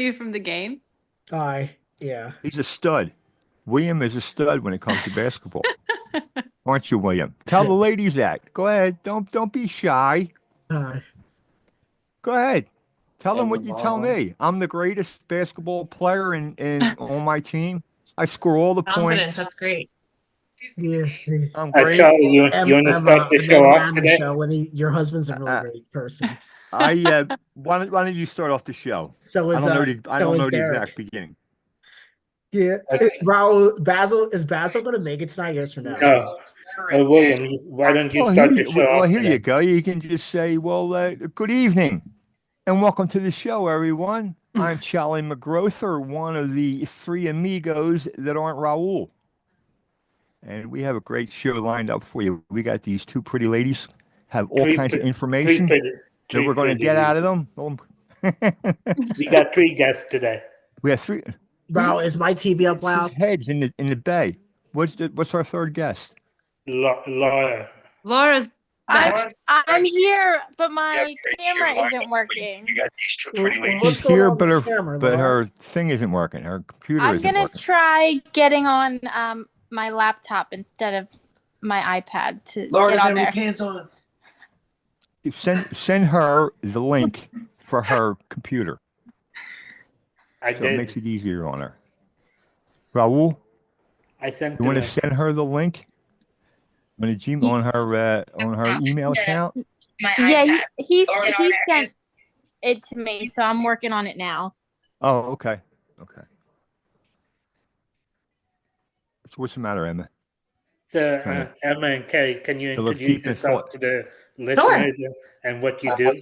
you from the game? Hi. Yeah. He's a stud. William is a stud when it comes to basketball. Aren't you, William? Tell the ladies that. Go ahead. Don't be shy. Hi. Go ahead. Tell them And what you tell tomorrow. me. I'm the greatest basketball player in on my team. I score all the Confidence. points. That's great. Yeah. I'm great. Charlie, you want to start Emma, the and show then off Matt today? show when your husband's a really Uh, great person. why don't you start off the show? So I so don't is know the exact Derek. beginning. Yeah. Raul, is Basil gonna make it tonight? Yes or no? No. William, why don't you start the show Well, off here you today? go. You can just say, well, good evening and welcome to the show, everyone. I'm Charlie McGrother, one of the three amigos that aren't Raul. And we have a great show lined up for you. We got these two pretty ladies, have all Three, kinds of pre- three, information pretty, that three we're going to get pretty. out of them. We got three guests today. We have three. Raul, is my TV up His loud? heads in the bay. What's our third guest? Laura. Laura's back. I'm here, but my camera isn't working. What's She's going here, on with the camera, but Laura? her thing isn't working. Her computer I'm isn't gonna working. try getting on my laptop instead of my iPad to Laura get doesn't on have there. any pants on. Send her the link for her computer, I so it makes did. it easier on her. Raul, I sent you the want to link. send her the link on her email account? Yeah, he sent it to me, so I'm working on it now. Oh, okay. So what's the matter, Emma? So, Kinda- Emma and Kay, can you You look introduce deep in yourself thought. to the listeners and what you do?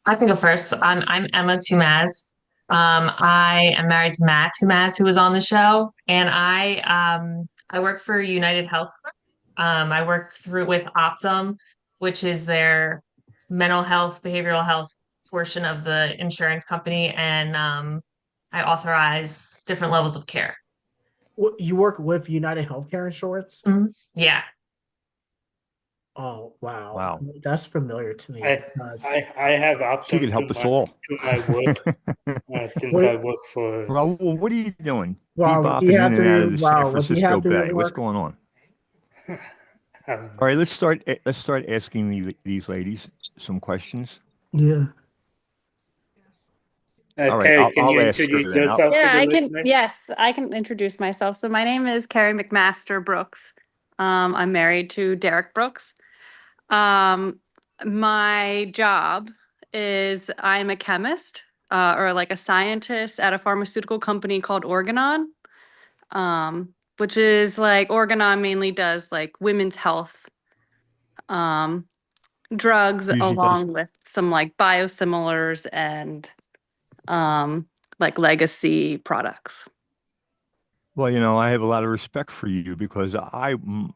I can go first. I'm Emma Tumasz. I am married to Matt Tumasz, who was on the show, and I work for United Health. I work through with Optum, which is their mental health, behavioral health portion of the insurance company, and I authorize different levels of care. You work with United Healthcare Insurance? Yeah. Oh wow. Wow. That's familiar to me. I have She could Optum help us all. to my work since I work for. Raul, what are you doing? Wow, what do you Bebopping have in and out to of the wow, San what do you have Francisco to Bay. What's work? going on? All right, let's start asking these ladies some questions. Yeah. All right, Carrie, can I'll you ask her introduce then. yourself to Yeah, the I can. listeners? Yes, I can introduce myself. So my name is Carrie McMaster Brooks. I'm married to Derek Brooks. My job is I'm a chemist, or like a scientist at a pharmaceutical company called Organon, which is like Organon mainly does like women's health drugs Usually does. along with some like biosimilars and like legacy products. Well, I have a lot of respect for you because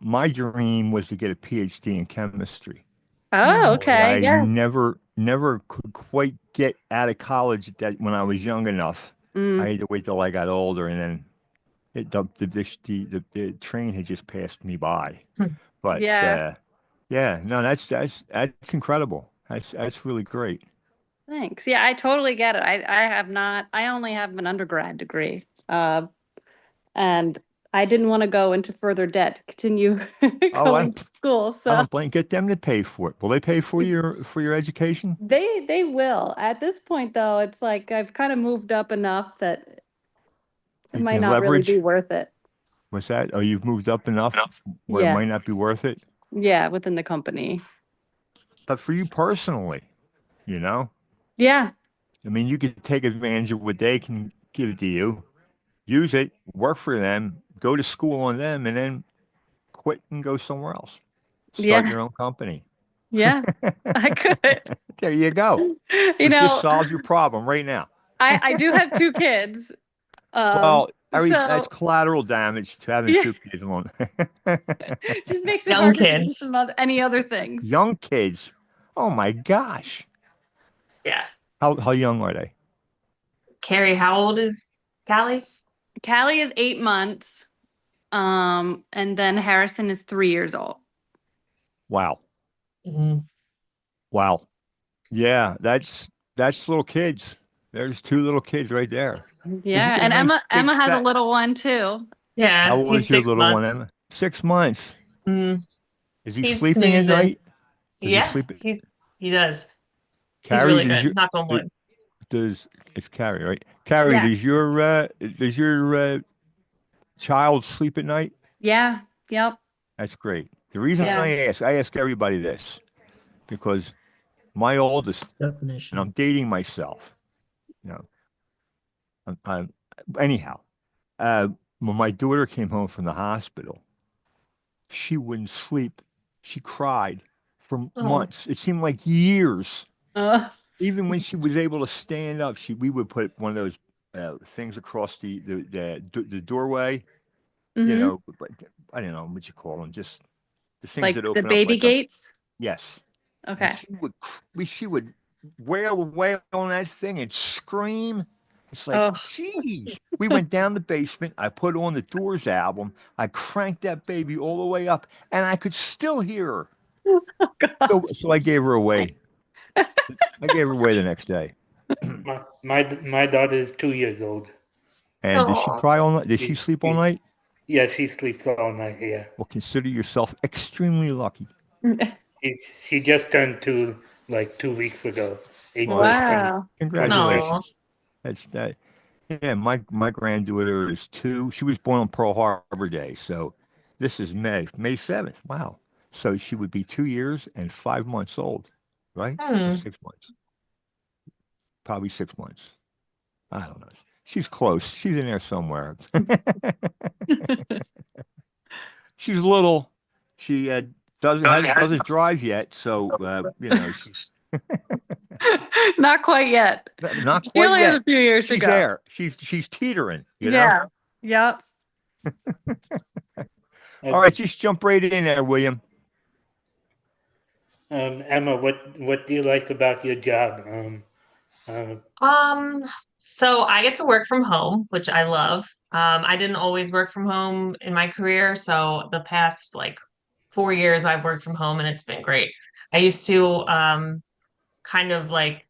my dream was to get a PhD in chemistry. Oh, okay. I Yeah. never could quite get out of college when I was young enough. I had to wait till I got older, and then the train had just passed me by. But Yeah. yeah, no, that's incredible. That's really great. Thanks. Yeah, I totally get it. I only have an undergrad degree. And I didn't want to go into further debt to continue Oh, going to school. I So don't blame. Get them to pay for it. Will they pay for your education? they will. At this point though, it's like I've kind of moved up enough that it You might can not really be leverage. worth it. What's that? Oh, you've moved up enough where it Yeah. might not be worth it. Yeah, within the company. But for you personally, you know, Yeah. I mean, you could take advantage of what they can give to you, use it, work for them, go to school on them, and then quit and go somewhere else. Start Yeah. your own company. Yeah. I could. There you go. You It just know, solves your problem right now. I do have two kids. Well, that's So collateral damage to having yeah, two kids alone. just makes it Young harder to do kids. any other things. Young kids. Oh my gosh. Yeah. How young are they? Carrie, how old is Callie? Callie is 8 months. And then Harrison is 3 years old. Wow. Mhm. Wow. Yeah, that's little kids. There's two little kids right there. Yeah, a and nice big Emma has a fat- little one too. Yeah, How old he's is your 6 little one, months. Emma? 6 months. Mm, Is he he's sleeping at snoozing. night? Does he Yeah, sleep? he does. He's Carrie, really good. Knock on wood. does it's Carrie, right? Carrie, Yeah. does your child sleep at night? Yeah. Yep. That's great. The reason Yeah. I ask everybody this because my oldest, and Definition. I'm dating myself. You know, I'm anyhow. When my daughter came home from the hospital, she wouldn't sleep. She cried for Oh, months. It seemed like years. Uh, Even when she was able to stand up, we would put one of those things across the doorway. You mhm. know, but I don't know what you call them, just the things Like that the open up baby like a gates. yes. And Okay. she would wail on that thing and scream. It's like, Oh, geez. We went down the basement. I put on the Doors album. I cranked that baby all the way up, and I could still hear her. gosh. So I gave her away. I gave her away the next day. My daughter is 2 years old. And did she Aw. cry all night? Did she sleep all night? Yeah, she sleeps all night here. Well, consider yourself extremely lucky. She just turned 2 like 2 weeks ago. April Well, 20. Wow. congratulations. That's that. Yeah, my granddaughter is 2. She was born on Pearl Harbor Day, so this is May 7th. Wow. So she would be 2 years and 5 months old, right? Or Hmm. 6 months. Probably 6 months. I don't know. She's close. She's in there somewhere. She's little. She doesn't drive yet, so she's Not quite yet. not She quite only has yet. a few years to She's go. there. She's teetering. Yeah. Yep. All right, just jump right in there, William. Emma, what do you like about your job? So I get to work from home, which I love. I didn't always work from home in my career, so the past like 4 years I've worked from home and it's been great. I used to kind of like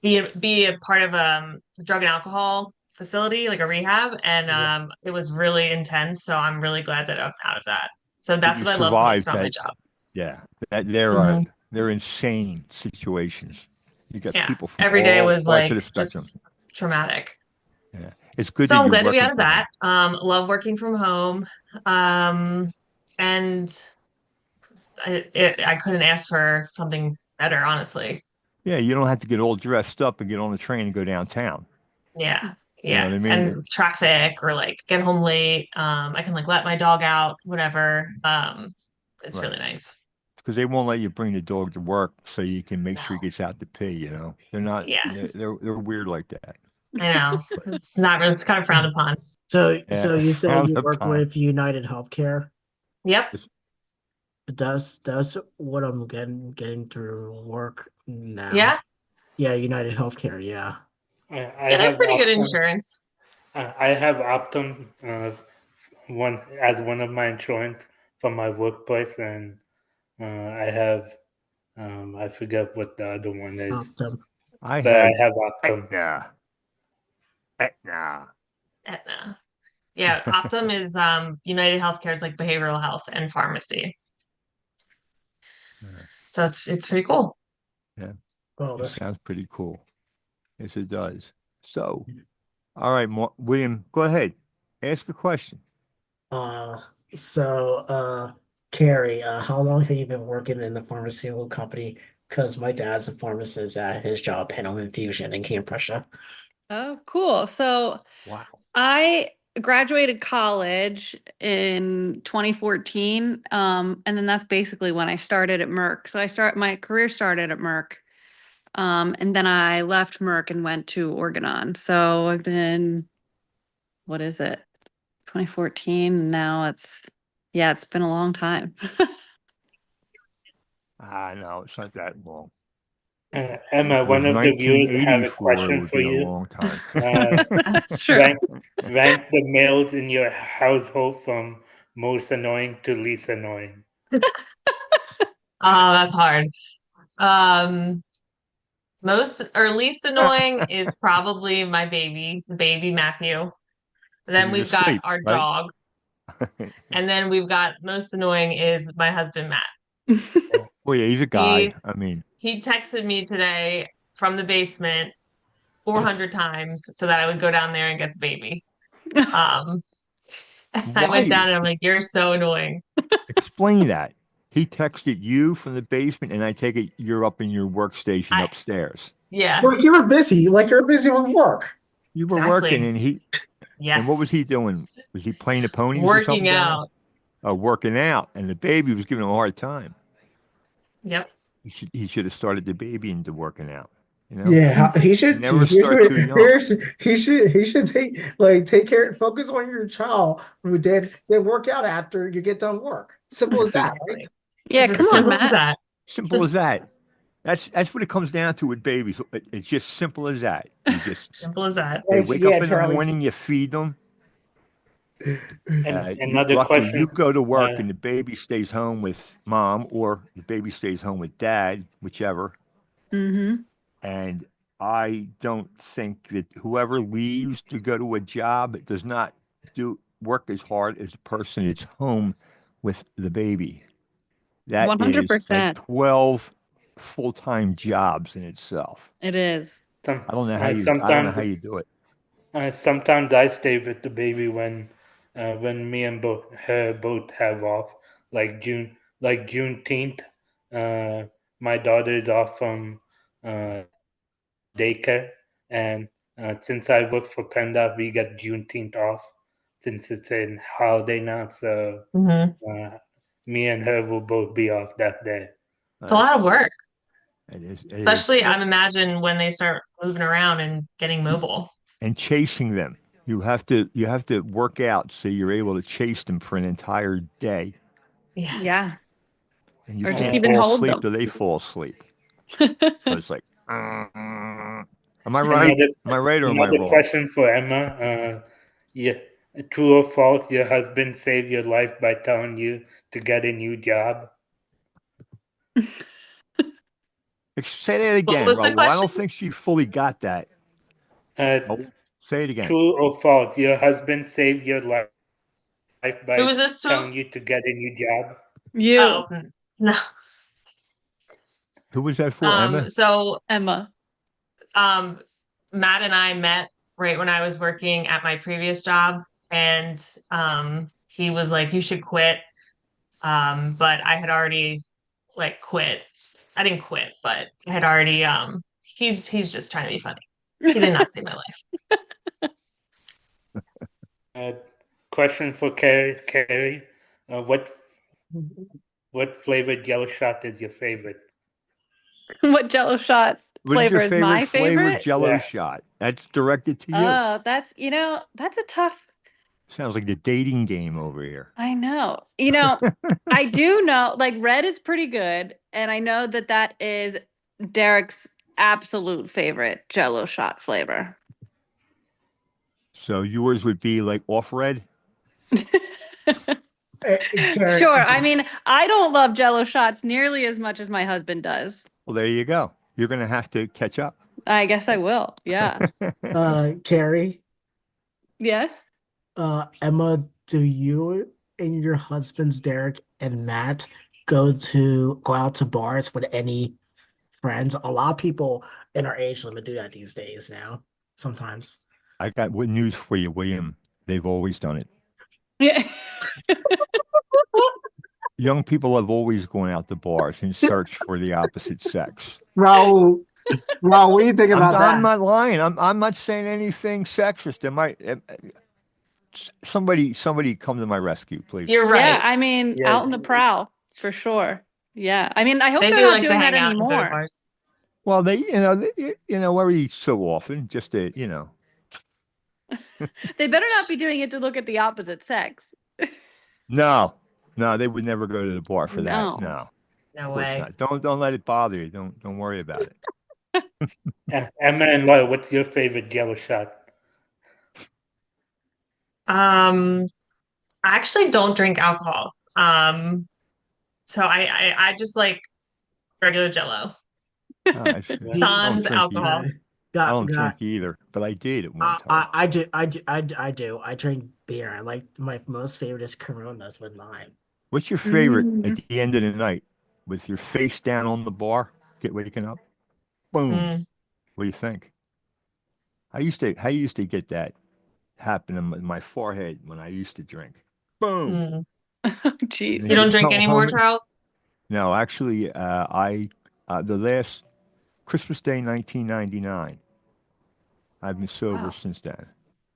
be a part of a drug and alcohol facility, like a rehab, and Yeah. it was really intense, so I'm really glad that I'm out of that. So But that's you what I love most survived about my that. job. Yeah, Mhm. they're insane situations. You got Yeah, people from every day all was parts like of the spectrum. just traumatic. Yeah, it's good So that I'm you're glad to be working out of from that. home. Love working from home. And I couldn't ask for something better, honestly. Yeah, you don't have to get all dressed up and get on the train and go downtown. Yeah. You know Yeah. what I mean? And traffic or like get home late. I can like let my dog out, whatever. It's Right. really nice. Because they won't let you bring the dog to work so you can make sure he No. gets out to pee. They're not. Yeah, They're weird like that. I know. It's not really, it's kind of frowned upon. So Yeah, you said frowned you work upon. with United Healthcare. Yep. Does what I'm getting through work now. Yeah. Yeah, United Healthcare, yeah. I Yeah, they're have pretty good Optum. insurance. I have Optum one of my insurance for my workplace, and I have I forget what the other one is, Optum. I but I have have Optum. Aetna. Aetna. Yeah, Optum is United Healthcare's like behavioral health and pharmacy. Yeah, So it's pretty cool. yeah. Oh, It that's sounds pretty cool. Yes, it does. So, all right, William, go ahead. Ask a question. uh so Carrie, how long have you been working in the pharmaceutical company? Because my dad's a pharmacist at his job, Panel Infusion in Camp Prussia. Oh, cool. So Wow. I graduated college in 2014. And then that's basically when I started at Merck. So my career started at Merck. And then I left Merck and went to Organon. So I've been, what is it? 2014. Now it's been a long time. No, it's not that long. Emma, It was one of the viewers have a 1984. It question would for be a you. long time. That's true. Rank the males in your household from most annoying to least annoying. Oh, that's hard. Um, Most or least annoying is probably my baby Matthew. Then He's we've got asleep, our right? dog, and then we've got most annoying is my husband Matt. Well, yeah, he's a He guy. I mean, he texted me today from the basement 400 times so that I would go down there and get the baby. Um, I went why? down and I'm like, "You're so annoying." Explain that. He texted you from the basement, and I take it you're up in your workstation I upstairs. Yeah, Like you're busy. Like you're busy with work. You were working, exactly. and what was Yes, he doing? Was he playing the ponies or something working down there? out. Oh, working out, and the baby was giving him a hard time. Yep. He should have started the baby into working out. You know, Yeah, he you should. never start too young. He should take care, focus on your child. Then work out after you get done work. Simple as that, right? Exactly. Yeah, It's as come on, simple as Matt. that. Simple as that. That's what it comes down to with babies. It's just simple as that. You just Simple as that. they Right, wake yeah, up in the Charlie. morning, you feed them. And You another luckily you question. go to work Uh, and the baby stays home with mom, or the baby stays home with dad, whichever. Mm-hmm. And I don't think that whoever leaves to go to a job does not do work as hard as the person that's home with the baby. That is like 100%. 12 full-time jobs in itself. It is. some I don't know how you do it. sometimes I stay with the baby when me and her both have off, like Juneteenth. Uh, my daughter is off from uh, daycare, and since I work for PennDOT, we get Juneteenth off since it's a holiday now. So Hmm. me and her will both be off that day. It's a lot of work, It is. especially I'm Yes. imagine when they start moving around and getting mobile. And chasing them. You have to work out so you're able to chase them for an entire day. Yeah. Yeah. And you Or just can't even fall hold asleep them. till they fall asleep. So it's like, am I right? Another Am I right or am I another wrong? question for Emma. Yeah, true or false? Your husband saved your life by telling you to get a new job. Say that What again, was the Rahul. I don't question? think she fully got that. Uh, Oh, say it again. True or false? Your husband saved your life Who by was this to? telling you to get a new job. You, Oh, no. Who was that for, Emma? So Emma. um Matt and I met right when I was working at my previous job, and he was like, "You should quit." But I had already like quit. I didn't quit, but I had already he's just trying to be funny. He did not save my life. Uh, Question for Carrie. Uh, what what flavored Yellow Shot is your favorite? What Jello shot What is your flavor is favorite my flavor favorite? Jello Yeah. shot? That's directed to you. Oh, that's a tough. Sounds like the dating game over here. I know. I do know, like red is pretty good, and I know that that is Derek's absolute favorite Jello shot flavor. So yours would be like off red? Carrie, Sure. I mean, I don't love Jello shots nearly as much as my husband does. Well, there you go. You're going to have to catch up. I guess I will. Yeah. Carrie, Yes. Emma, do you and your husbands, Derek and Matt, go out to bars with any friends? A lot of people in our age limit do that these days now, sometimes. I got what news for you, William. They've always done it. Yeah. Young people have always gone out to bars in search for the opposite sex. Raul, what do you think about I'm that? not lying. I'm not saying anything sexist. Am I? Somebody come to my rescue, please. You're Yeah. right. I mean, Yeah. out in the prowl for sure. Yeah. I mean, I hope They they're do not like to doing that hang out and go to anymore. bars. Well, every so often, just to, They better not be doing it to look at the opposite sex. No, they would never go to the bar for that. No. No, No of course way. not. Don't let it bother you. Don't worry about it. Emma and Lloyd, what's your favorite Yellow Shot? I actually don't drink alcohol. So I just like regular Jello. it's, The- I don't Sans drink alcohol. either. I got don't got drink either, but I did at one time. I do I do. I drink beer. I like my most favorite is Coronas with lime. What's your favorite at Mm. the end of the night with your face down on the bar, get waking up? Boom. Mm. What do you think? I used to get that happen in my forehead when I used to drink. Boom. Mm. And Jeez. You then don't you drink come anymore, home. Charles? No, actually, the last Christmas Day 1999, I've been sober Wow. since then.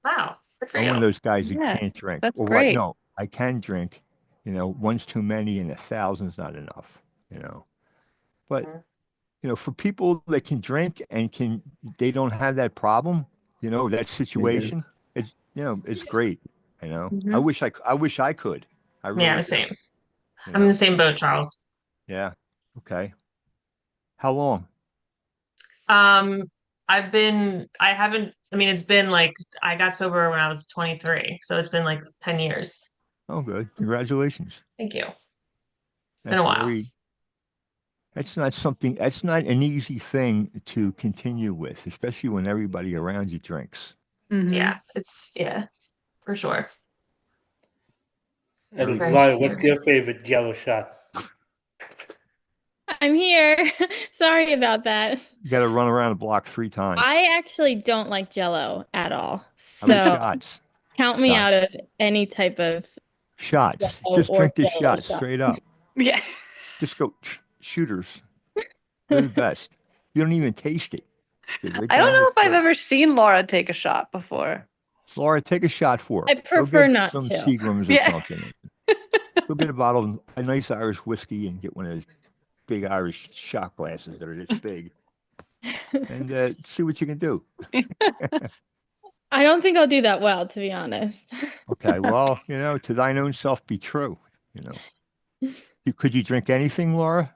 Wow. Good for I'm one of you. those guys that Yeah, can't drink. that's Or what? great. No, I can drink. One's too many and 1,000's not enough. But for people that can drink and they don't have that problem, that Yeah. situation, it's great. I Mhm. wish I could. I Yeah, really the do. same. You I'm in the know. same boat, Charles. Yeah. Okay. How long? Um, I haven't, I mean, it's been like, I got sober when I was 23, so it's been like 10 years. Oh, good. Congratulations. Thank you. Been a That's while. very. That's not an easy thing to continue with, especially when everybody around you drinks. Mhm. Yeah, for sure. Very Very Laura, difficult. true. what's your favorite Jello shot? I'm here. Sorry about that. You got to run around the block 3 times. I actually don't like Jello at all. How about So shots? count me out Shots. of any type of Shots. Jello Just or drink the Jello shots shot. straight up. Yeah. Just go shooters. They're the best. You don't even taste it. Get right I don't down know your if I've throat. ever seen Laura take a shot before. Laura, take a shot for I her. Go prefer get not some to. Seagrams or Yeah. something. Go get a bottle of a nice Irish whiskey and get one of those big Irish shot glasses that are this big and see what you can do. I don't think I'll do that well, to be honest. Okay, well, to thine own self be true. You know, could you drink anything, Laura?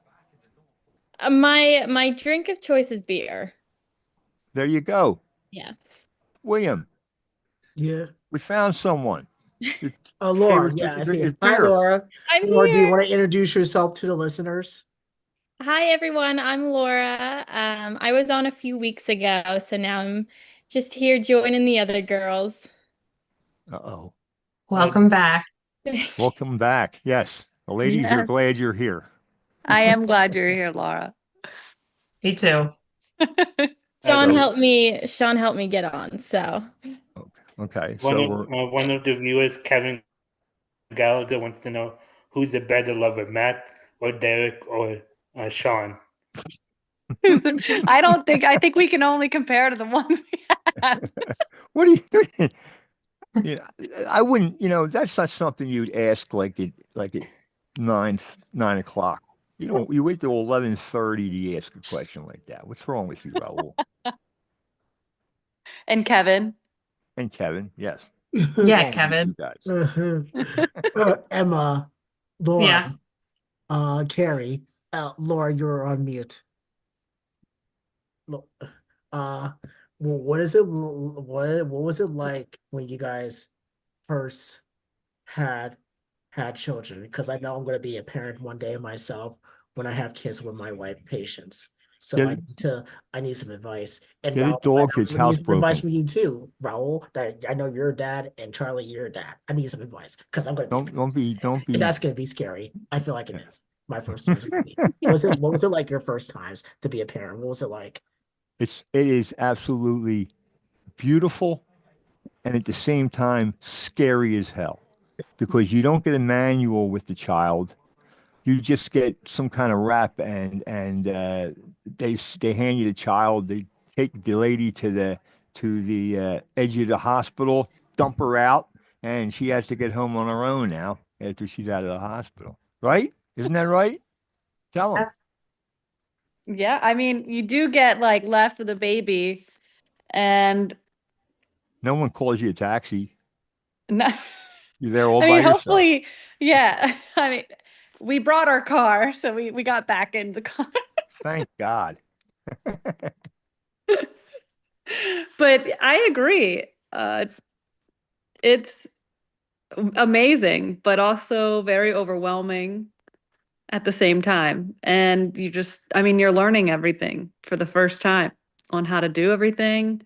My drink of choice is beer. There you go, Yeah. William. Yeah. We found someone. Your Laura, favorite yeah, I drink see is it. Hi, beer. Laura. I'm Laura, do you here. want to introduce yourself to the listeners? Hi everyone, I'm Laura. I was on a few weeks ago, so now I'm just here joining the other girls. Uh-oh. Welcome back. Welcome back. Yes, the ladies are Yes. glad you're here. I am glad you're here, Laura. Me too. So, Sean helped me get on, so okay, One so of we're one of the viewers, Kevin Gallagher, wants to know who's the better lover, Matt or Derek or Sean. I think we can only compare to the ones we have. what do you? Yeah, I wouldn't. That's not something you'd ask like at 9 o'clock. You wait till 11:30 to ask a question like that. What's wrong with you, Rahul? And Kevin. And Kevin, yes. Yeah, Wrong with you Kevin. guys. Emma, Yeah. Laura, Carrie, Laura, you're on mute. Uh, what is it? What was it like when you guys first had had children? Because I know I'm going to be a parent one day myself when I have kids with my wife, Patience. So Get I need some advice. And get a Raul, I dog. His need house some advice broken. from you too, Raul. That I know you're a dad, and Charlie, you're a dad. I need some advice because I'm going to be, Don't and be. that's going to be scary. I feel like it is. My first time is going to be. What was it like your first times to be a parent? What was it like? It is absolutely beautiful and at the same time scary as hell because you don't get a manual with the child. You just get some kind of rap and they hand you the child. They take the lady to the edge of the hospital, dump her out, and she has to get home on her own now after she's out of the hospital. Right? Isn't that right? Tell them. Yeah, I mean, you do get like left with a baby and No one calls you a taxi. no, You're there all I by mean, yourself. hopefully, yeah. I mean, we brought our car, so we got back in the car. Thank God. But I agree. It's amazing, but also very overwhelming. at the same time. And you just, I mean, you're learning everything for the first time on how to do everything.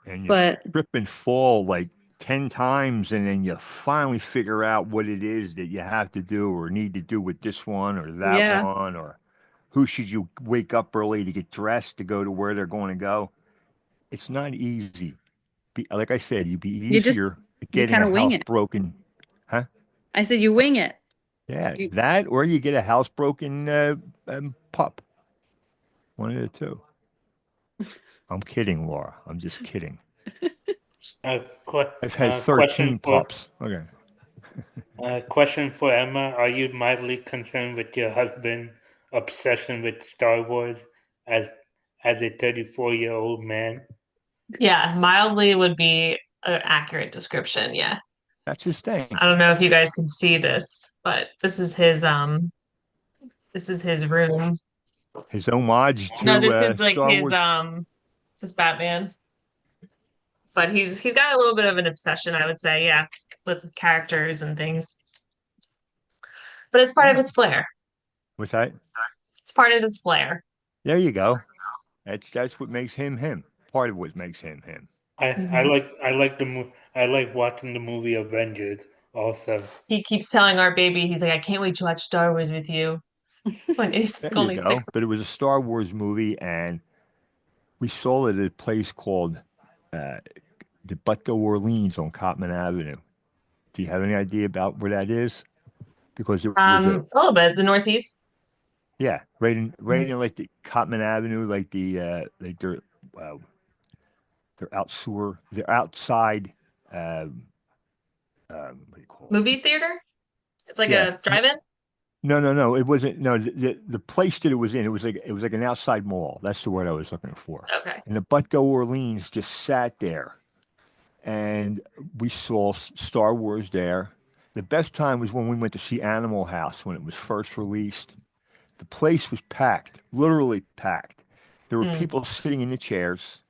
And you But trip and fall like 10 times, and then you finally figure out what it is that you have to do or need to do with this one or that yeah, one, or who should you wake up early to get dressed to go to where they're going to go. It's not easy. Like I said, you'd be you just, easier you getting kind a of wing house it. broken. Huh? I said, you wing it. Yeah, You, that or you get a housebroken pup. One of the two. I'm kidding, Laura. I'm just kidding. I've had Question 13 for pups. Okay. question for Emma: Are you mildly concerned with your husband's obsession with Star Wars as a 34-year-old man? Yeah, mildly would be an accurate description. Yeah. That's his thing. I don't know if you guys can see this, but this is his room. His homage No, to this is like Star his Wars. this is Batman. But he's got a little bit of an obsession, I would say, yeah, with characters and things. But it's part of his flair. What's that? It's part of his flair. There you go. That's what makes him him. Part of what makes him him. Mhm. I like watching the movie Avengers also. He keeps telling our baby, he's like, I can't wait to watch Star Wars with you. When he's There like you only go. 6. But it was a Star Wars movie, and we saw it at a place called uh, the Butco Orleans on Cotman Avenue. Do you have any idea about where that is? Because it was A little bit, the Northeast. yeah, right in like the Cotman Avenue, like like uh, they're outside, um, what do you call it? Movie theater? It's like Yeah. a drive-in? No. It wasn't. No, the place that it was in, it was like an outside mall. That's the word I was looking for. Okay. And the Butco Orleans just sat there, and we saw Star Wars there. The best time was when we went to see Animal House when it was first released. The place was packed, literally packed. There were Hmm. people sitting in the chairs.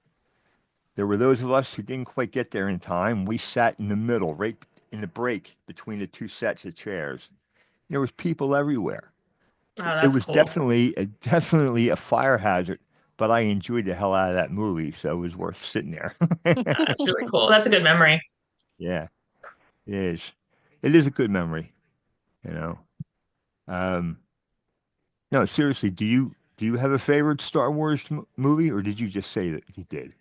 There were those of us who didn't quite get there in time. We sat in the middle, right in the break between the two sets of chairs. There was people everywhere. Oh, It that's was cool. definitely a fire hazard, but I enjoyed the hell out of that movie, so it was worth sitting there. That's really cool. That's a good memory. Yeah, it is. It is a good memory, you know. Um, no, seriously, do you have a favorite Star Wars movie, or did you just say that you did?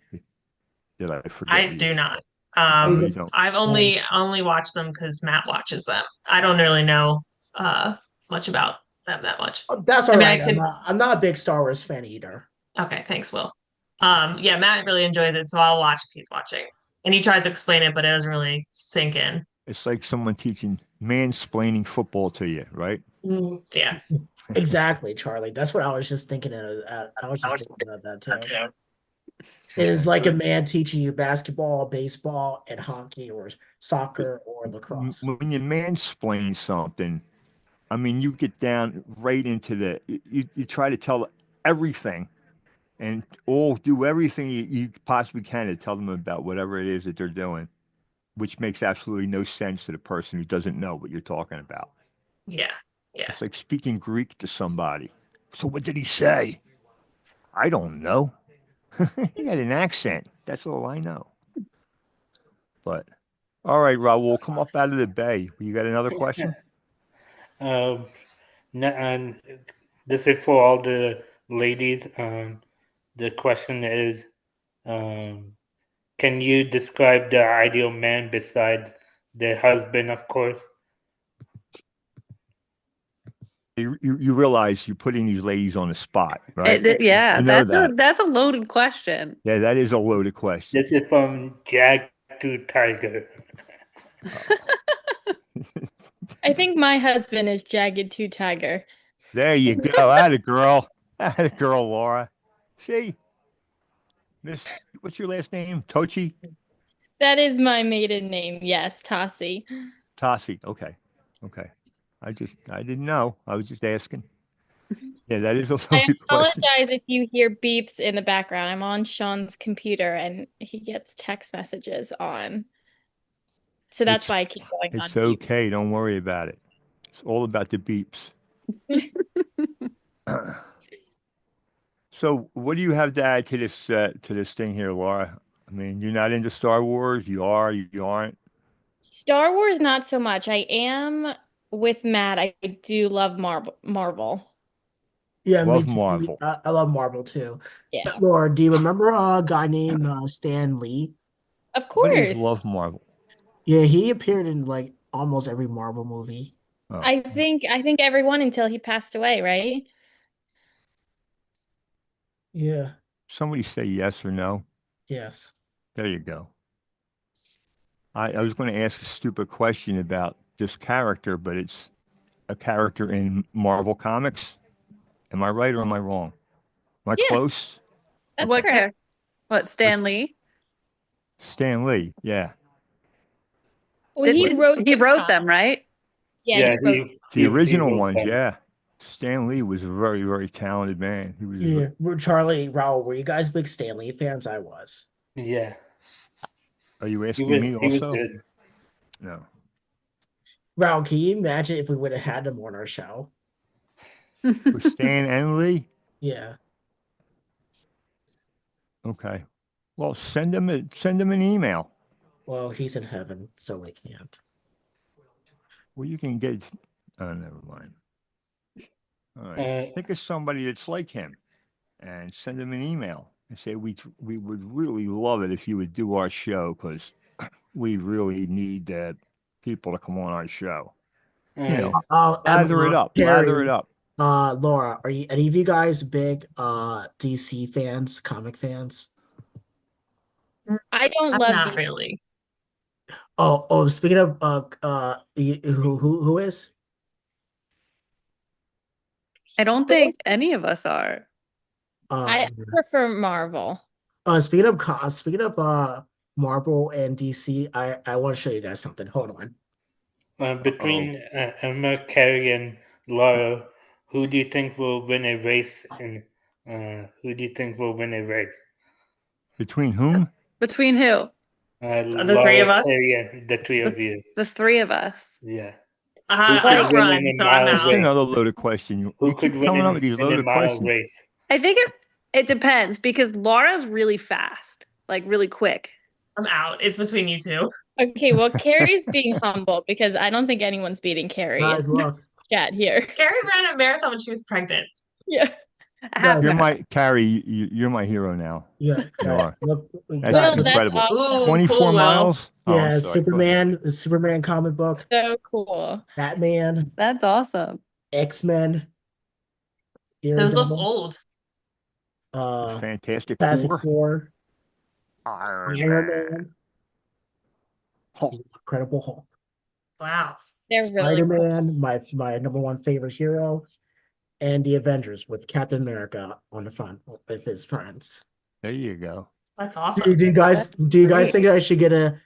Did I forget I what you do said? not. Oh, you don't. I've only watched them because Matt watches them. I don't really know much about them that much. That's I all mean, I right. could. I'm not a big Star Wars fan either. Okay, thanks, Will. Yeah, Matt really enjoys it, so I'll watch if he's watching. And he tries to explain it, but it doesn't really sink in. It's like someone teaching mansplaining football to you, right? Yeah. Exactly, Charlie. That's what I was just thinking of. I was just thinking of that too. It is like a man teaching you basketball, baseball, and hockey, or soccer, or lacrosse. When you mansplain something, I mean, you get down right into you try to tell everything and all do everything you possibly can to tell them about whatever it is that they're doing, which makes absolutely no sense to the person who doesn't know what you're talking about. Yeah. Yeah. It's like speaking Greek to somebody. So what did he say? I don't know. He had an accent. That's all I know. But all right, Raul, come up out of the bay. You got another question? Um, and this is for all the ladies. The question is, um, can you describe the ideal man besides the husband, of course? You realize you're putting these ladies on the spot, right? Yeah, You know that. that's a loaded question. Yeah, that is a loaded question. This is from Jack to Tiger. I think my husband is Jagged Two Tiger. There you go. Atta girl. Atta girl, Laura. See? Miss, what's your last name? Tochi? That is my maiden name. Yes, Tassi. Tassi. Okay. Okay. I didn't know. I was just asking. Yeah, that is a I loaded question. apologize if you hear beeps in the background. I'm on Sean's computer and he gets text messages on. So that's It's why I keep going on it's beep. okay. Don't worry about it. It's all about the beeps. So, what do you have to add to this thing here, Laura? I mean, you're not into Star Wars. You are. You aren't. Star Wars, not so much. I am with Matt. I do love Marvel. Yeah, me Love too. Marvel. I love Marvel too. Yeah, Laura, do you remember a guy named Stan Lee? of What is course. Love Marvel? Yeah, he appeared in like almost every Marvel movie. Oh, I think everyone until he passed away, right? Yeah. somebody say yes or no. Yes. There you go. I was going to ask a stupid question about this character, but it's a character in Marvel Comics. Am I right or am I wrong? Am I Yeah, close? that's What correct. care? What, Stan Lee? Stan Lee. Yeah. Well, he wrote He the wrote comic. them, right? Yeah, Yeah, he wrote. The he original wrote ones, them. yeah. Stan Lee was a very, very talented man. He was, Yeah. Charlie, Raul, were you guys big Stan Lee fans? I was. Yeah, are you asking me he was also? good. No. Raul, can you imagine if we would have had them on our show? Was Stan and Lee? Yeah. Okay. Well, send him an email. Well, he's in heaven, so we can't. Well, you can get. Oh, never mind. All right. Uh, Think of somebody that's like him, and send him an email and say we would really love it if you would do our show because we really need people to come on our show. You uh, know, Oh, lather it up, lather it Carrie, up. Laura, are you any of you guys big DC fans, comic fans? I don't I'm love not DC. really. Oh, speaking of who is? I don't think any of us are. Uh I prefer Marvel. speaking of Marvel and DC, I want to show you guys something. Hold on. between Emma, Carrie, and Laura, who do you think will win a race? Who do you think will win a race? Between whom? Between who? The three Laura, of us. Carrie, and the three of you. The three of us. Yeah. I could don't win run, in a so I'm mile That's out. race? another loaded question. You Who could keep win coming up with these in a loaded mile questions. race? I think it depends because Laura's really fast, like really quick. I'm out. It's between you two. Okay, well, Carrie's being humble because I don't think anyone's beating Carrie in Guys, look. chat here. Carrie ran a marathon when she was pregnant. Yeah. I have You're to. my Carrie. You're my hero now. Yeah, You guys, are. look. That's Well, Guys, that's incredible. awesome. Ooh, 24 cool, Will. miles. Oh, I'm yeah, sorry. Go ahead. The Superman comic book, So cool. Batman, That's awesome. X-Men, Those look Daredevil, old. The uh, Fantastic Fantastic Four. Four, Iron Iron Man. Man, Hulk. Incredible Hulk, Wow. They're really cool. Spider-Man, my number one favorite hero, and the Avengers with Captain America on the front with his friends. There you go. That's Do awesome. you guys That's do you guys great. think I should get a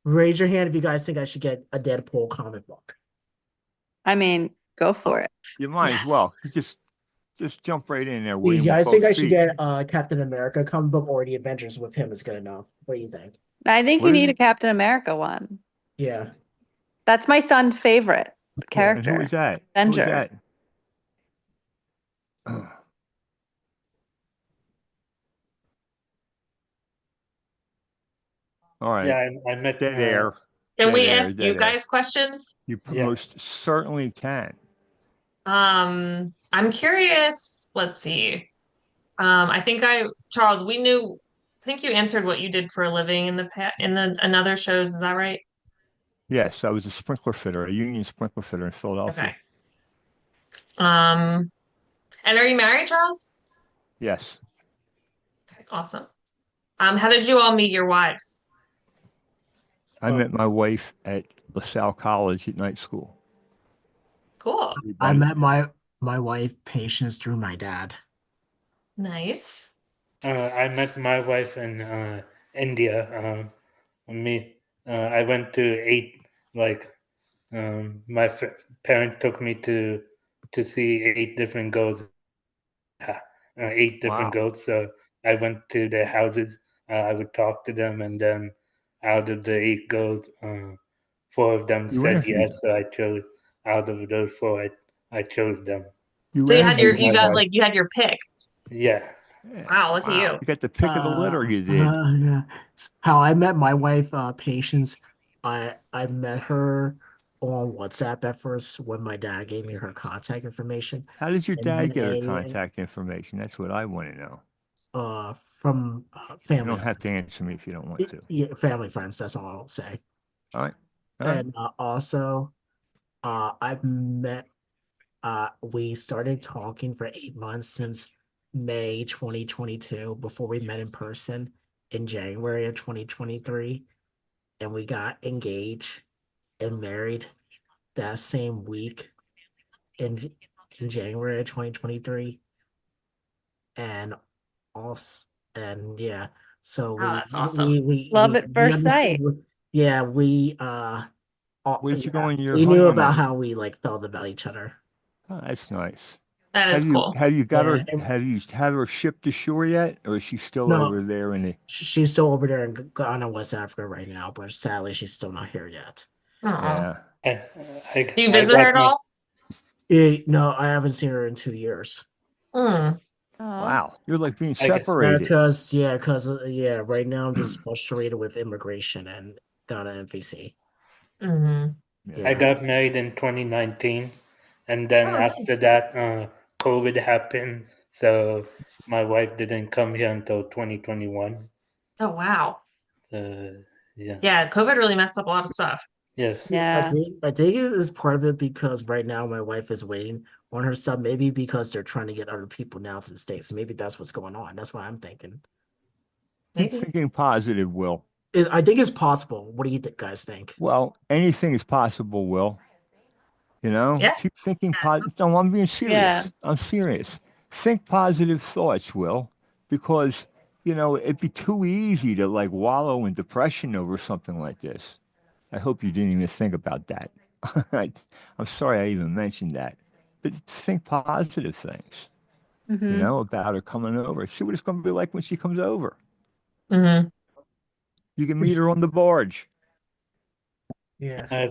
raise your hand if you guys think I should get a Deadpool comic book? I mean, go for it. You might as Yes. well. Just jump right in there, Do you William, with guys think both I should feet. get Captain America comic book or the Avengers with him is good enough? What do you think? I think What you is need a it? Captain America one. Yeah. That's my son's favorite And character. who is that? Who Avenger. is that? All right. Yeah, I met. Dead air. Can Dead we air, ask you dead air. guys questions? You Yeah. most certainly can. I'm curious. Let's see. Charles, I think you answered what you did for a living in the another shows. Is that right? Yes, I was a sprinkler fitter, a union sprinkler fitter in Philadelphia. Okay. And are you married, Charles? Yes. Okay, awesome. How did you all meet your wives? I met my wife at LaSalle College at night school. Cool. I met my wife Patience through my dad. Nice. I met my wife in India. I went to my parents took me to see 8 different girls, 8 different Wow. girls. So I went to their houses. I would talk to them, and then out of the 8 girls, 4 of them You said interviewed yes. So I chose out of those 4. I chose them. So you had envied you my got wife. like you had your pick. Yeah. Yeah. Wow, look at you. You got the pick of the litter, you did. Yeah. How I met my wife, Patience, I met her on WhatsApp at first when my dad gave me her contact information, How did your and dad get her then contact information? That's what I want to know. from You family don't have to friends. answer me if you don't want to. Yeah, family friends. That's all I'll say. All right. All right. And also, I've met. We started talking for 8 months since May 2022 before we met in person in January of 2023, and we got engaged and married that same week in in January of 2023, and also and yeah, so Oh, that's awesome. Love at we first understood. sight. Yeah, Where did you go yeah, on your we knew about honeymoon? how we like felt about each other. Oh, that's nice. That is cool. Have you got Yeah, her and have you had her shipped ashore yet, or is she still no, over there in the? she's still over there in Ghana, West Africa right now, but sadly she's still not here yet. Oh. Yeah. I, Do you I visit her got at my all? Yeah, no, I haven't seen her in 2 years. Mm. Aw. Wow. You're like being I got separated. Right now I'm just frustrated with immigration and Ghana NVC. Hmm. Yeah. I Yeah. got married in 2019, and then Oh, after nice. that, COVID happened, so my wife didn't come here until 2021. Oh, wow. Yeah, Yeah, COVID really messed up a lot of stuff. yes. Yeah, I Yeah. think I think it is part of it because right now my wife is waiting on her son, maybe because they're trying to get other people now to the States. Maybe that's what's going on. That's what I'm thinking. Keep Maybe. thinking positive, Will. I think it's possible. What do you guys think? Well, anything is possible, Will. You know, Yeah. keep thinking positive. No, I'm being Yeah. serious. I'm serious. Think positive thoughts, Will, because, it'd be too easy to like wallow in depression over something like this. I hope you didn't even think about that. I'm sorry I even mentioned that. But think positive things, Mm-hmm. about her coming over. See what it's going to be like when she comes over. Hmm. You can meet her on the barge. Yeah. Uh,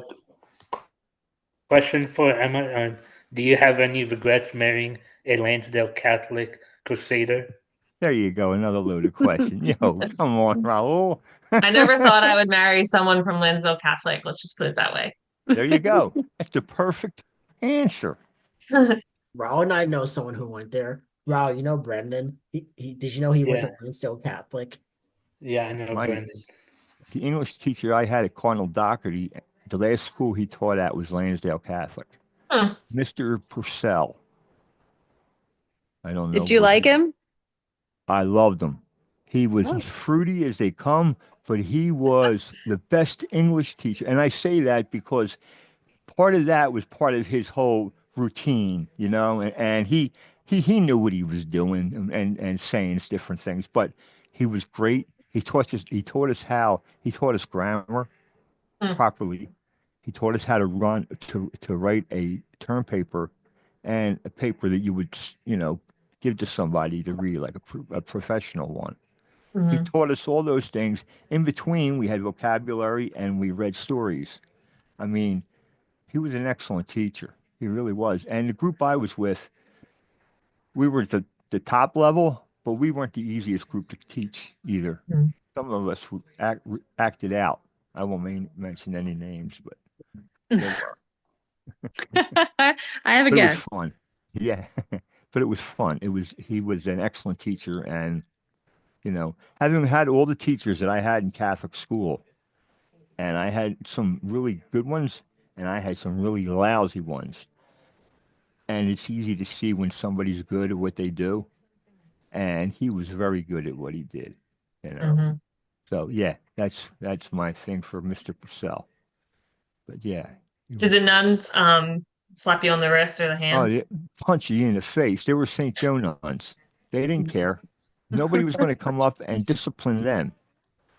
Question for Emma: do you have any regrets marrying a Lansdale Catholic crusader? There you go, another loaded question. Yo, come on, Raul. I never thought I would marry someone from Lansdale Catholic. Let's just put it that way. There you go. That's the perfect answer. Raul and I know someone who went there. Raul, you know Brendan. He did you know he went Yeah, to Lansdale Catholic? yeah, I know My Brendan. the English teacher I had at Cardinal Doherty, the last school he taught at was Lansdale Catholic. Hmm. Mr. Purcell. I don't know Did you what like him? I loved him. He was Oh. as fruity as they come, but he was the best English teacher. And I say that because part of that was part of his whole routine, and he knew what he was doing and saying different things, but he was great. He taught us grammar Hmm. properly. He taught us how to write a term paper and a paper that you would, give to somebody to read, like a professional one. He Hmm. taught us all those things. In between, we had vocabulary and we read stories. I mean, he was an excellent teacher. He really was. And the group I was with, we were at the top level, but we weren't the easiest group to teach either. Hmm. Some of us acted out. I won't mention any names, but there were. I have a But it was guess. fun. Yeah. But it was fun. He was an excellent teacher. And, having had all the teachers that I had in Catholic school, and I had some really good ones, and I had some really lousy ones. And it's easy to see when somebody's good at what they do. And he was very good at what he did, you know. Hmm. So yeah, that's my thing for Mr. Purcell. But yeah, he Did was the great. nuns slap you on the wrist or the Oh, they hands? punch you in the face. They were St. Joe nuns. They didn't care. Nobody was going to come up and discipline them.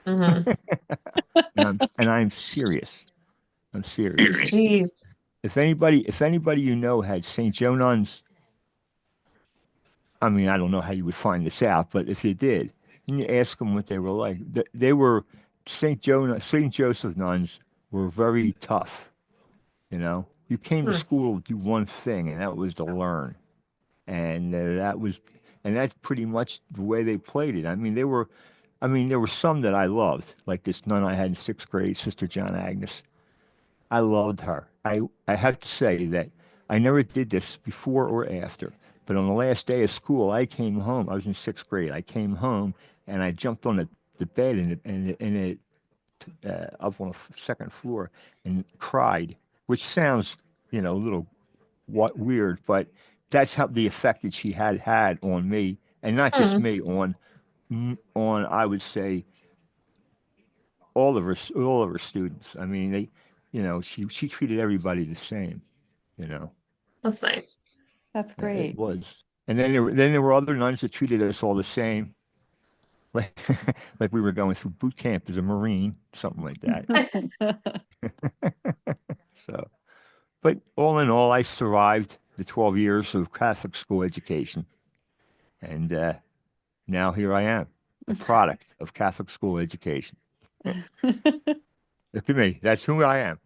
Hmm. And I'm serious. I'm serious. Jeez. If anybody had St. Joe nuns, I mean, I don't know how you would find this out, but if you did, and you ask them what they were like, they were St. Joseph nuns were very tough. You You came to Hmm. school to do one thing, and that was to learn. And that's pretty much the way they played it. I mean, there were some that I loved, like this nun I had in sixth grade, Sister John Agnes. I loved her. I have to say that I never did this before or after, but on the last day of school, I came home. I was in sixth grade. I came home and I jumped on the bed up on the second floor and cried, which sounds, a little weird, but that's how the effect that she had on me, and not just Hmm. me, on I would say all of her students. I mean, she treated everybody the same. You know, That's nice. That's Yeah, it great. was. And then there were other nuns that treated us all the same, like like we were going through boot camp as a Marine, something like that. So, but all in all, I survived the 12 years of Catholic school education, and now here I am, a product of Catholic school education. Look at me. That's who I am.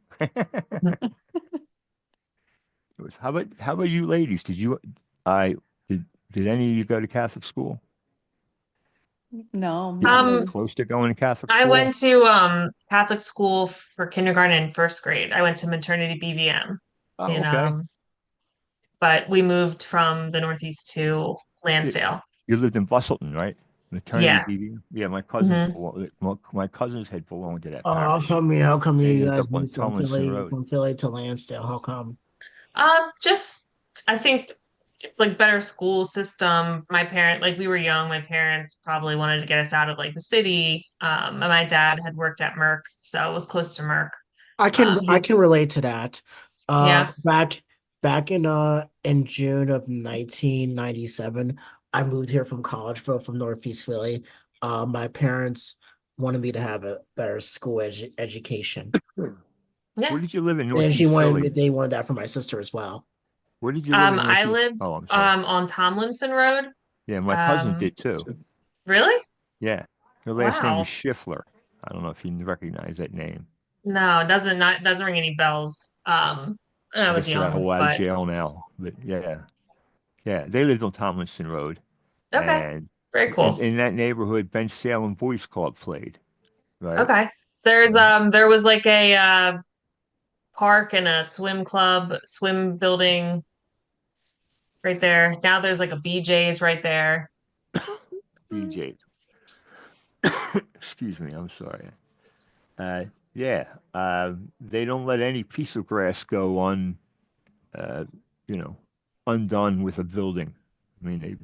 How about you ladies? I did any of you go to Catholic school? No, Get not Um, really. close to going to Catholic I school? went to Catholic school for kindergarten and first grade. I went to maternity BVM Oh, in okay. but we moved from the Northeast to You, Lansdale. you lived in Bustleton, right? Maternity Yeah. BB. Yeah, Hmm. my cousins had belonged to that Oh, parish. how come They you lived guys up on moved Tomlinson Road. From Philly to Lansdale? How come? Just I think like better school system. Like we were young, my parents probably wanted to get us out of like the city. And my dad had worked at Merck, so it was close to Merck. I He, can relate to that. yeah. Back in June of 1997, I moved here from Collegeville from Northeast Philly. My parents wanted me to have a better school education. Yeah. Where did you live in And Northeast Philly? they wanted that for my sister as well. Where did you live in I Northeast? lived Oh, I'm sorry. on Tomlinson Road. Yeah, my cousins Um, did too. really? Yeah, her last name was Wow. Schiffler. I don't know if you recognize that name. No, it doesn't ring any bells. And I I was guess they're out young, of but jail now. But yeah, yeah, they lived on Tomlinson Road, okay. and Very in, cool. in that neighborhood, Ben Salem Boys Club played, right? Okay. There was like a park and a swim club, swim building right there. Now there's like a BJ's right there. DJ. Excuse me, I'm sorry. Yeah, they don't let any piece of grass go uh, you know, undone with a building. I mean,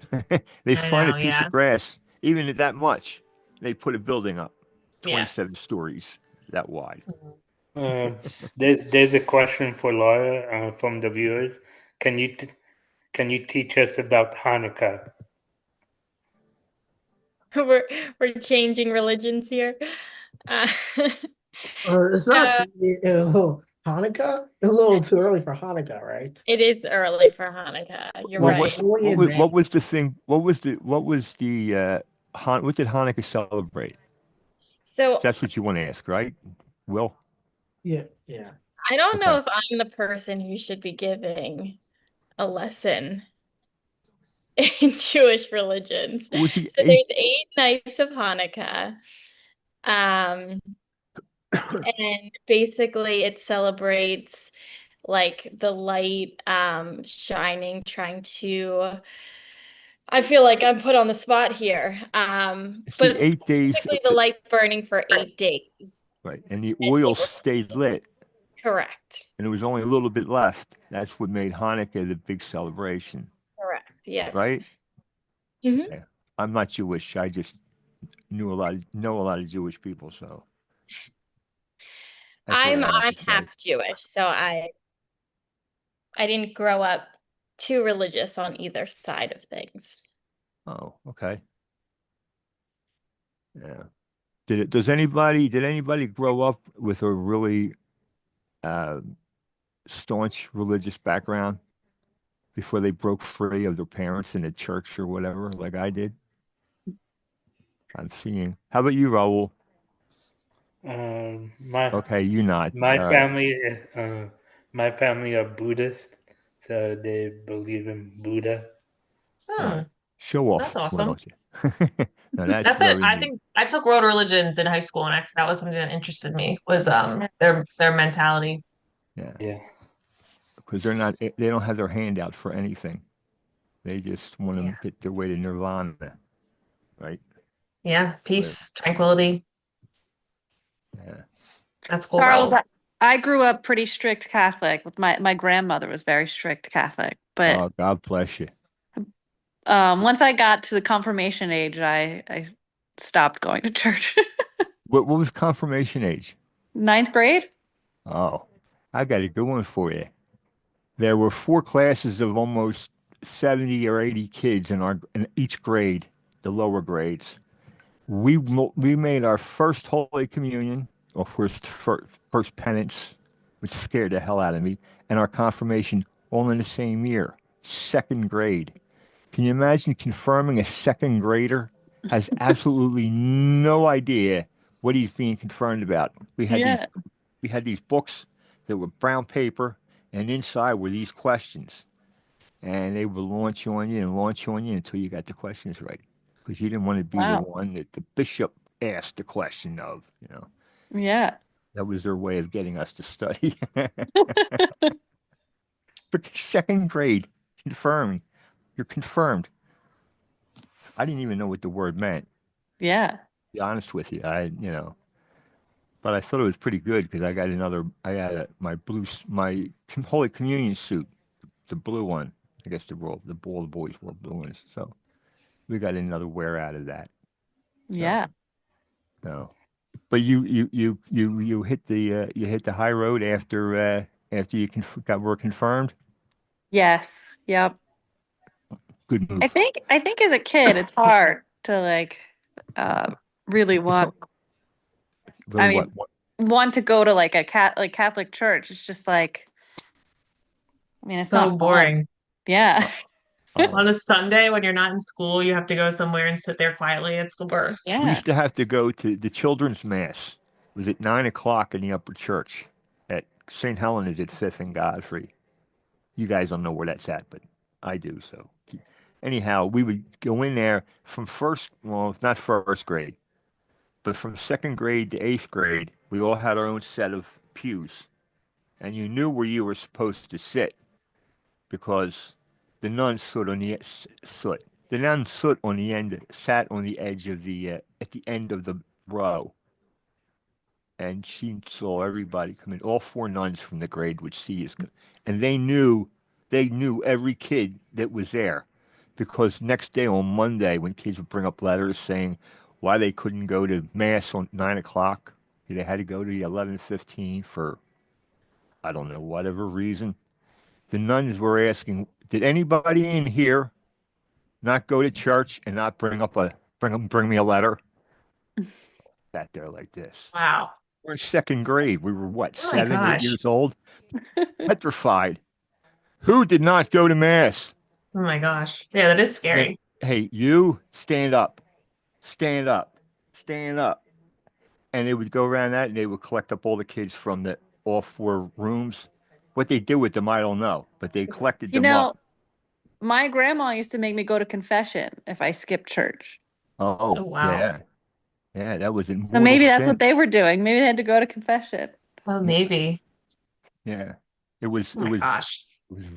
they I find a know, piece of yeah. grass, even at that much, they put a building up, Yeah. 27 stories that wide. Mhm. Um, there's a question for Laura from the viewers. Can you can you teach us about Hanukkah? We're we're changing religions here. Uh, It's not uh, Hanukkah. A little too early for Hanukkah, right? it is early for Hanukkah. You're Well, Like right. what it's only what in was, May. what was the thing? What did Hanukkah celebrate? So That's what you want to ask, right? Will, Yeah, yeah. I don't know okay. if I'm the person who should be giving a lesson in Jewish religions. It was the So eight. there's 8 nights of Hanukkah. Um, and basically it celebrates like the light shining, trying to I feel like I'm put on the spot here. It's the But 8 days, basically the light burning for 8 days right? And the as they oil were stayed lit, correct. and there was only a little bit left. That's what made Hanukkah the big celebration, Correct. Yeah. right? Hmm. Yeah. I'm not Jewish. I just know a lot of Jewish people, so that's what I have I'm to say. half Jewish, so I didn't grow up too religious on either side of things. Oh, okay. Yeah. Did anybody grow up with a really uh, staunch religious background before they broke free of their parents in the church or whatever, like I did? I'm seeing. How about you, Raul? My Okay, you not. my All right. family my family are Buddhist, so they believe in Buddha. Hmm, Show off, that's why awesome. don't you? No, that's That's it. very I neat. think I took world religions in high school, and that was something that interested me was their mentality. Yeah, Yeah. because they don't have their hand out for anything. They just want Yeah. to get their way to nirvana, right? Yeah, peace, tranquility. Yeah. That's cool, Charles, Raul. I grew up pretty strict Catholic. With my grandmother was very strict Catholic, but Oh, God bless you. once I got to the confirmation age, I stopped going to church. What was confirmation age? Ninth grade? Oh, I got a good one for you. There were 4 classes of almost 70 or 80 kids in each grade, the lower grades. We made our first Holy Communion, or first penance, which scared the hell out of me, and our confirmation all in the same year, second grade. Can you imagine confirming a second grader has absolutely no idea what he's being confirmed about? Yeah. We had these books that were brown paper, and inside were these questions, and they would launch on you and launch on you until you got the questions right, because you didn't want to be the Wow. one that the bishop asked the question of. Yeah. That was their way of getting us to study. But second grade, confirmed. You're confirmed. I didn't even know what the word meant. Yeah. To be honest with you, but I thought it was pretty good because I got my Holy Communion suit, the blue one. I guess all the boys wore blue ones, so we got another wear out of that. Yeah. No, but you hit the high road after you were confirmed. Yes. Yep. Good I move. think as a kid it's hard to like really It's want not I really mean what want to go to like a Catholic church. It's just like I mean it's So not fun. boring. Yeah. On a Sunday when you're not in school, you have to go somewhere and sit there quietly. It's the worst. We Yeah. used to have to go to the children's mass. It was at 9 o'clock in the upper church at St. Helena's at Fifth and Godfrey. You guys don't know where that's at, but I do. So anyhow, we would go in there from not first grade, but from second grade to eighth grade, we all had our own set of pews, and you knew where you were supposed to sit because the nuns stood on the soot. The nun soot on the end sat on the edge of the at the end of the row, and she saw everybody come in. All 4 nuns from the grade would see us, and they knew every kid that was there, because next day on Monday, when kids would bring up letters saying why they couldn't go to mass on 9 o'clock, they had to go to the 11:15 for I don't know whatever reason. The nuns were asking, "Did anybody in here not go to church and not bring me a letter?" Sat there like this. Wow. We're in second grade. We were what, Oh my 7, 8 gosh. years old? Petrified. Who did not go to mass? Oh my gosh. Yeah, that is scary. Hey, you stand up, stand up, stand up. And they would go around that and they would collect up all the kids from all 4 rooms. What they did with them, I don't know, but they collected You them know, up. my grandma used to make me go to confession if I skipped church. Oh, Oh wow. yeah. Yeah, that was in So mortal maybe that's sin. what they were doing. Maybe they had to go to confession. Oh, maybe. Yeah. It was Oh it my was gosh. it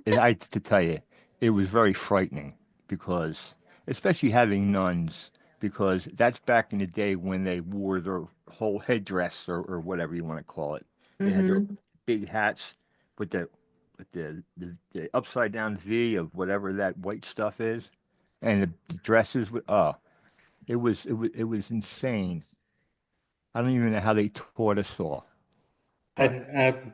was I to tell you, it was very frightening because, especially having nuns, because that's back in the day when they wore their whole headdress or whatever you want to call it. They had their Hmm. big hats with the upside down V of whatever that white stuff is, and the dresses with it was insane. I don't even know how they taught us all, but And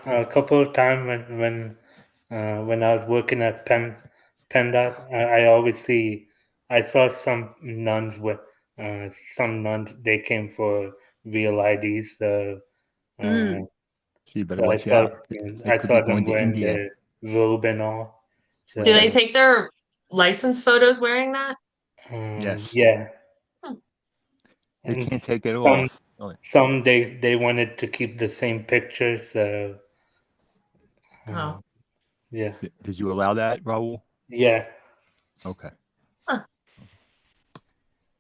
a couple of times when I was working at PennDOT, I saw some nuns they came for real IDs. Uh, so you better so I watch saw out. They I could be saw going them to wearing India. their robe and all. Do they So take their license photos wearing that? Yes. yeah, Hmm. They and can't take it some off. Oh, some they wanted to keep the same picture, so Oh. Yeah. Did you allow that, Raul? Yeah. Okay. Huh.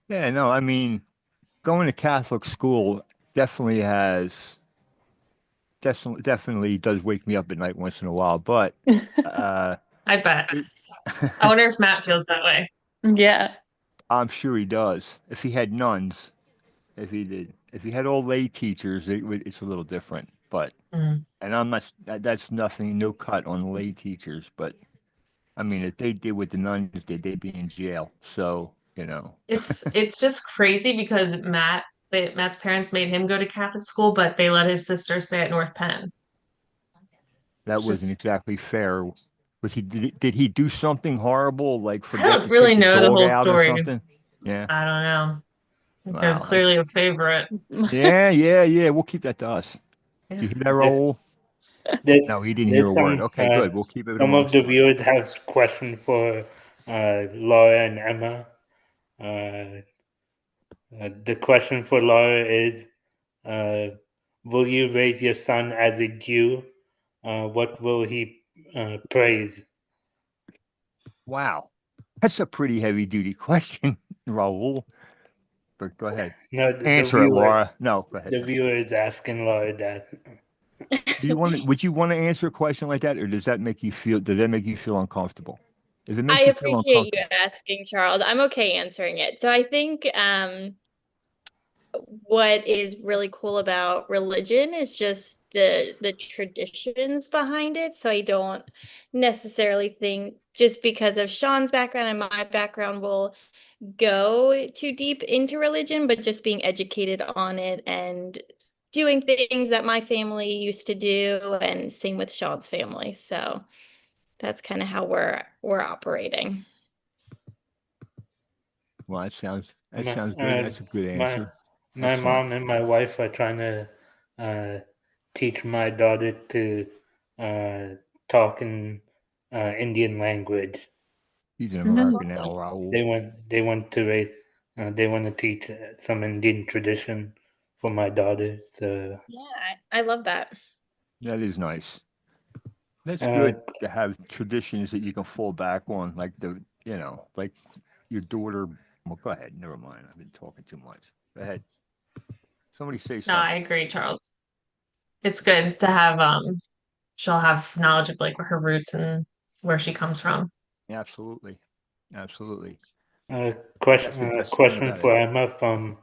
Yeah, no, I mean, going to Catholic school definitely definitely does wake me up at night once in a while, but I bet. it, I wonder if Matt feels that way. Yeah. I'm sure he does. If he had nuns, if he did, if he had old lay teachers, it's a little different. But Mm. and I'm not that's nothing, no cut on lay teachers, but I mean, if they did what the nuns did, they'd be in jail. So, It's just crazy because Matt's parents made him go to Catholic school, but they let his sister stay at North Penn. that It's wasn't just exactly fair. Did he do something horrible, like I forget don't to really take the know the dog whole out or story. something? Yeah. I don't know. There's Wow. clearly a favorite. Yeah. We'll keep that to us. Yeah. Do you hear that, There- Raul? There's No, he didn't hear a word. Okay, good. We'll keep it some among of the us. viewers have questions for Laura and Emma. The question for Laura is, will you raise your son as a Jew? What will he praise? Wow. That's a pretty heavy duty question, Raul. But go ahead. No, Answer it, Laura. No, go ahead. the viewer is asking Laura that. Would you want to answer a question like that, or does that make you feel uncomfortable? If it I makes you feel appreciate you uncomfortable, asking, Charles. I'm okay answering it. So I think what is really cool about religion is just the traditions behind it. So I don't necessarily think just because of Sean's background and my background will go too deep into religion, but just being educated on it and doing things that my family used to do, and same with Sean's family. So that's kind of how we're operating. well, that My, sounds good. That's a good my answer. my Excellent. mom and my wife are trying to teach my daughter to uh, talk in Indian language. He's an That's American now, Raul. They want to teach some Indian tradition for my daughter. So Yeah, I love that. That is nice. That's uh, good to have traditions that you can fall back on, like like your daughter. Well, go ahead. Never mind. I've been talking too much. Go ahead. Somebody say No, I something. agree, Charles. It's good to have she'll have knowledge of like her roots and where she comes from. Absolutely. Absolutely. That's the question best thing question about it. for Emma from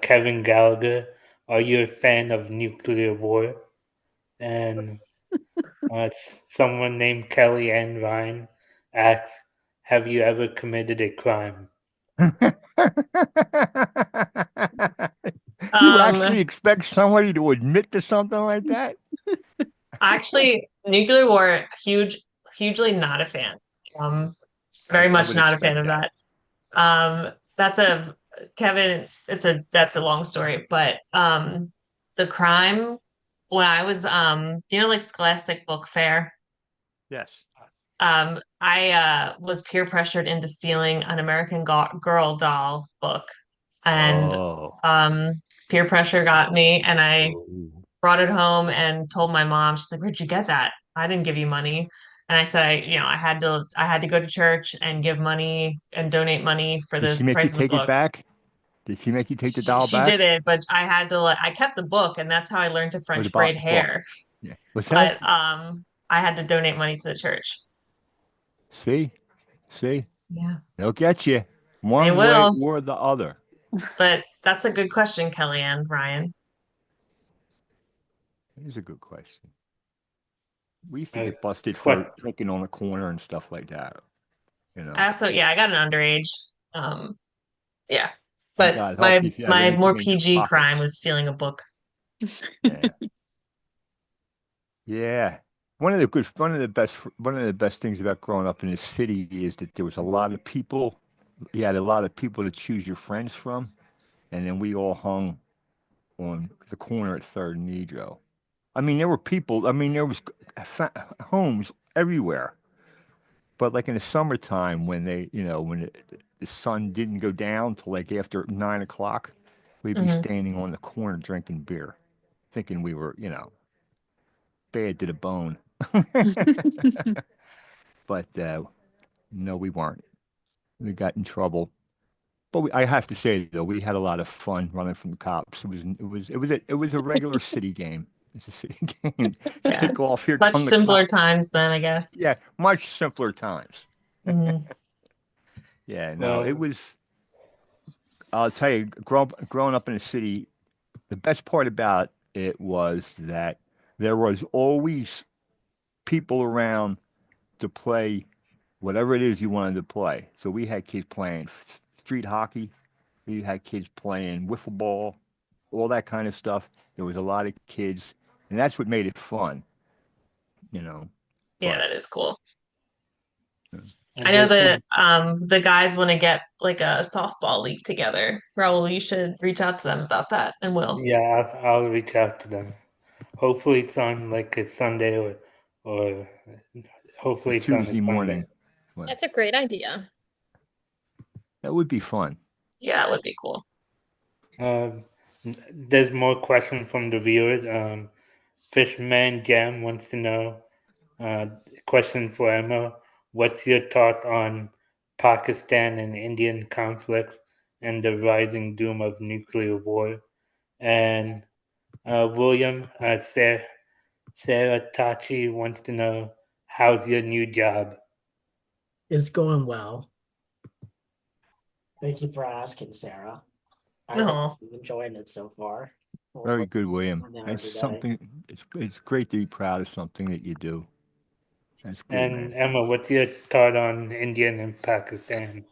Kevin Gallagher. Are you a fan of nuclear war? And someone named Kelly Ann Ryan asks, "Have you ever committed a crime?" You actually Um, expect somebody to admit to something like that? Actually, nuclear war, hugely not a fan. Very I much would not a fan expect of that. that. That's a Kevin, that's a long story, but the crime when I was like Scholastic Book Fair, Yes. I was peer pressured into stealing an American Girl doll book, and Oh. peer pressure got me, and I Oh. brought it home and told my mom. She's like, "Where'd you get that? I didn't give you money." And I said, I had to go to church and give money and donate money for Did the she make you price of the take it book. back? Did she make you take the doll She back? did it, but I had to I kept the book, and that's how I learned to Or the French braid book? hair. Yeah. What's that? But I had to donate money to the church. See? See? Yeah, They'll get you they one way will. or the other. But that's a good question, Kellyanne, Ryan. It is a good question. We used to Uh, get busted for que- drinking on the corner and stuff like that. You I know, also, yeah, I got an underage. Um, yeah, and but God help you if you have my more anything in your PG crime pockets. was stealing a book. Yeah. Yeah. One of the best things about growing up in the city is that there was a lot of people. You had a lot of people to choose your friends from, and then we all hung on the corner at Third and Nedro. I mean, there were people. I mean, there was homes everywhere. But like in the summertime, when the sun didn't go down till like after 9 o'clock, we'd be Hmm. standing on the corner drinking beer, thinking we were, bad to the bone. But no, we weren't. We got in trouble. But I have to say though, we had a lot of fun running from the cops. It was a regular city game. It's a city game. Yeah. Kick off, here Much come the simpler cops. times then, I guess. Yeah, much simpler times. Mhm. Yeah, no, it Well, was. I'll tell you, growing up in a city, the best part about it was that there was always people around to play whatever it is you wanted to play. So we had kids playing street hockey, we had kids playing wiffle ball, all that kind of stuff. There was a lot of kids, and that's what made it fun, you know. Yeah, But that is cool. I and know this is the guys want to get like a softball league together. Raul, you should reach out to them about that, and will. yeah. I'll reach out to them. Hopefully, it's on like a Sunday or a hopefully it's on a Tuesday Sunday. morning, well, That's a great idea. that would be fun. Yeah, it would be cool. There's more questions from the viewers. Fishman Jam wants to know. Question for Emma: what's your thought on Pakistan and Indian conflicts and the rising doom of nuclear war? And William Sarah Tachi wants to know, how's your new job? It's going well. Thank you for asking, Sarah. I hope No. you're enjoying it so far. Very good, William. on there That's every day. something. It's great to be proud of something that you do. That's good, And man. Emma, what's your thought on Indian and Pakistan?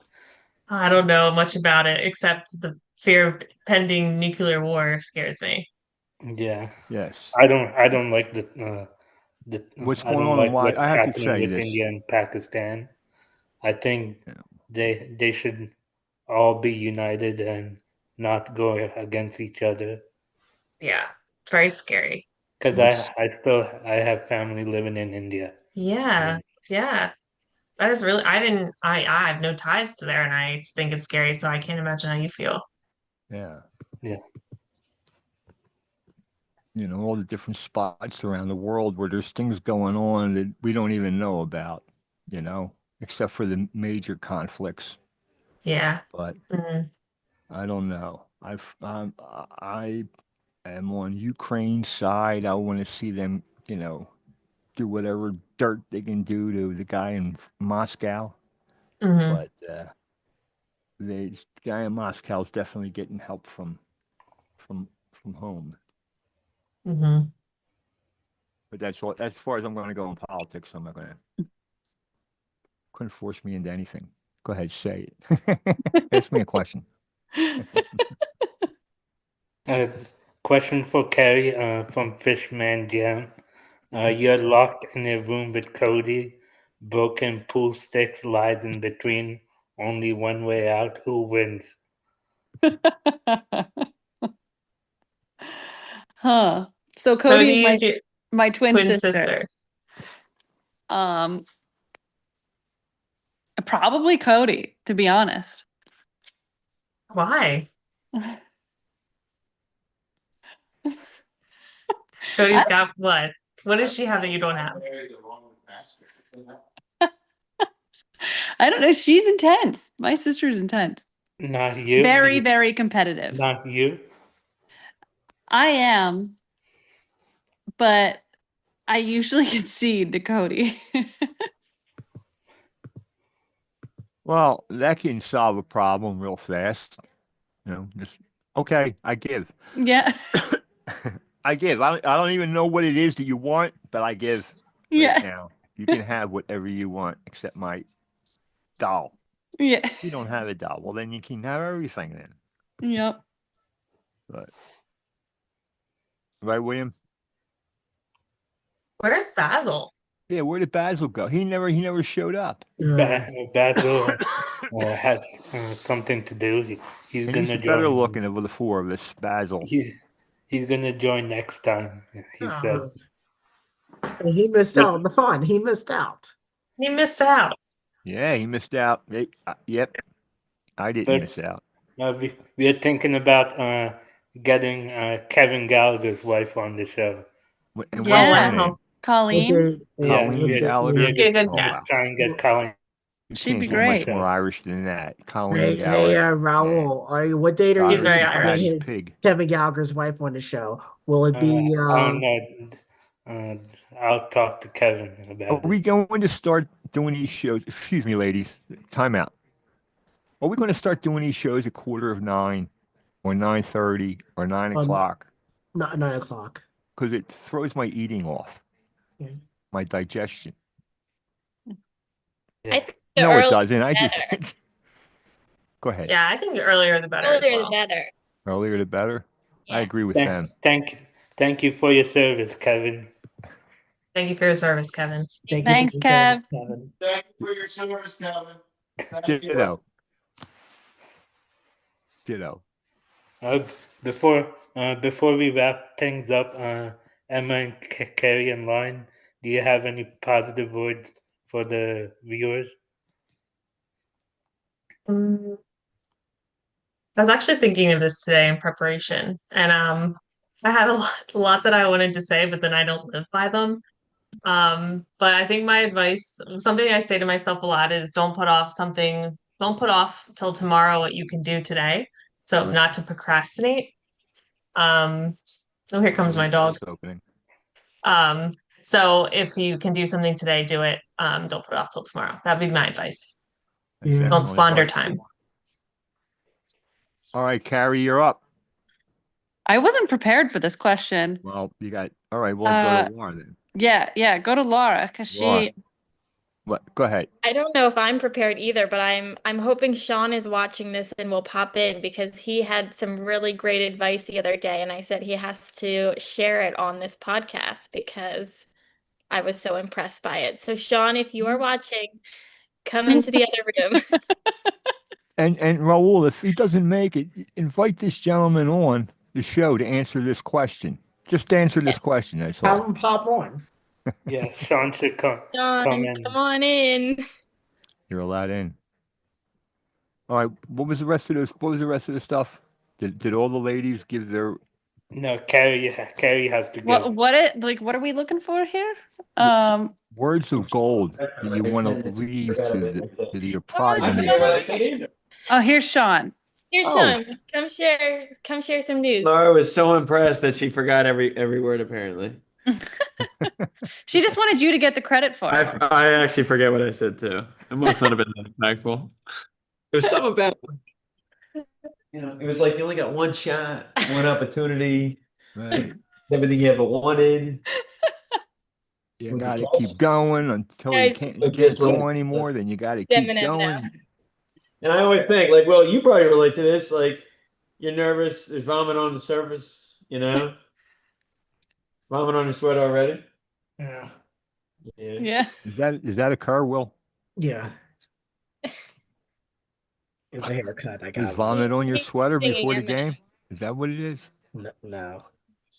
I don't know much about it except the fear of pending nuclear war scares me. Yeah, Yes. I don't like What's I going don't on and like why? what's I have to happening say with this. India and Pakistan. I think You know, they should all be united and not go against each other. Yeah, it's very scary. Because what's I have family living in India. Yeah, And yeah. That is really, I have no ties to there and I think it's scary, so I can't imagine how you feel. yeah. yeah, All the different spots around the world where there's things going on that we don't even know about. Except for the major conflicts. Yeah. But Mhm. I don't know. I am on Ukraine's side. I want to see them, do whatever dirt they can do to the guy in Moscow. Mhm. But the guy in Moscow is definitely getting help from home. Mhm. But that's all. As far as I'm going to go in politics, I'm not going to. Couldn't force me into anything. Go ahead, say it. Ask me a question. uh, question for Carrie from Fishman Jam. You're locked in a room with Cody. Broken pool sticks lies in between. Only one way out. Who wins? Huh. So Cody is Cody is your my twin twin sister. sister. Um, Probably Cody, to be honest. Why? I Cody's got what? What does she have that you don't have? I don't know. She's intense. My sister's intense. Not you. Very, very competitive. Not you. I am, but I usually concede to Cody. Well, that can solve a problem real fast. Just okay. I give. Yeah. I give. I don't even know what it is that you want, but I give right Yeah. now. You can have whatever you want except my doll. Yeah. You don't have a doll. Well, then you can have everything then. Yep. But right, William? Where's Basil? Yeah, where did Basil go? He never showed up. Basil has something to do. He's And he's gonna the better join. looking of the four of us, Basil. He's gonna join next time. He said. Oh, And he missed out on the fun. He missed out. he missed out. Yeah, he missed out. Yep, I didn't miss But out. we are thinking about getting Kevin Gallagher's wife on the show. And Oh, what is her Yeah. name? wow. Colleen. Yeah, Colleen yeah, Gallagher. yeah. Be a good Oh, Just wow. guess. try and get Colleen You She'd be can't get much great. more show. Irish than that. Colleen Hey, Gallagher. Raul, what date are you He's Irish very and going to get Irish. fatty his pig. Kevin Gallagher's wife on the show? Will it be I don't know. I'll talk to Kevin Are about we it. going to start doing these shows? Excuse me, ladies. Time out. Are we going to start doing these shows at 8:45 or 9:30 or 9 on o'clock? 9 o'clock? Because it throws my eating off, Yeah. my digestion. I Yeah. think the No, it earlier doesn't. I the just better. go ahead. Yeah, I think the earlier the better as Earlier the well. better. Earlier the better. I Yeah. agree with them. Thank you for your service, Kevin. Thank you for your service, Kevin. Thank you for Thanks, your service, Kev. Kevin. Thank you for your service, Kevin. Thank you. Ditto. Ditto. Uh, before we wrap things up, Emma and Carrie and Lauren, do you have any positive words for the viewers? Mm, I was actually thinking of this today in preparation, and I had a lot that I wanted to say, but then I don't live by them. But I think my advice, something I say to myself a lot is don't put off till tomorrow what you can do today. So not to procrastinate. Um, oh, here comes my dog. Nice opening. So if you can do something today, do it. Don't put it off till tomorrow. That'd be my advice. That's Yeah. Don't excellent squander advice. time. All right, Carrie, you're up. I wasn't prepared for this question. Well, you got. All right, we'll go to Laura then. Yeah, go to Laura because Laura. What? Go ahead. I don't know if I'm prepared either, but I'm hoping Sean is watching this and will pop in because he had some really great advice the other day, and I said he has to share it on this podcast because I was so impressed by it. So Sean, if you are watching, come into the other room. And Raul, if he doesn't make it, invite this gentleman on the show to answer this question. Just answer this question. That's Have all. him pop on. Yeah, Sean should come Sean, in. come on in. You're allowed in. All right. What was the rest of this? What was the rest of the stuff? Did all the ladies give their? No, Carrie has to go. What are we looking for here? Words of gold that you want to leave to your progeny. Oh, here's Sean. Here, Oh. Sean, come share some news. Laura was so impressed that she forgot every word apparently. She just wanted you to get the credit for it. I actually forget what I said too. It must not have been that impactful. It was something about it was like you only got one shot, one opportunity, Right. everything you ever wanted. You got to keep going until you can't go anymore. Then you got to keep Eminem going. now. And I always think, like, well, you probably relate to this. Like, you're nervous. There's vomit on the surface. Vomit on your sweater already. Yeah. Yeah. Is that occur, Will? Yeah. It's a haircut. I Is got vomit on your sweater Singing before the Eminem. game? Is that what it is? No.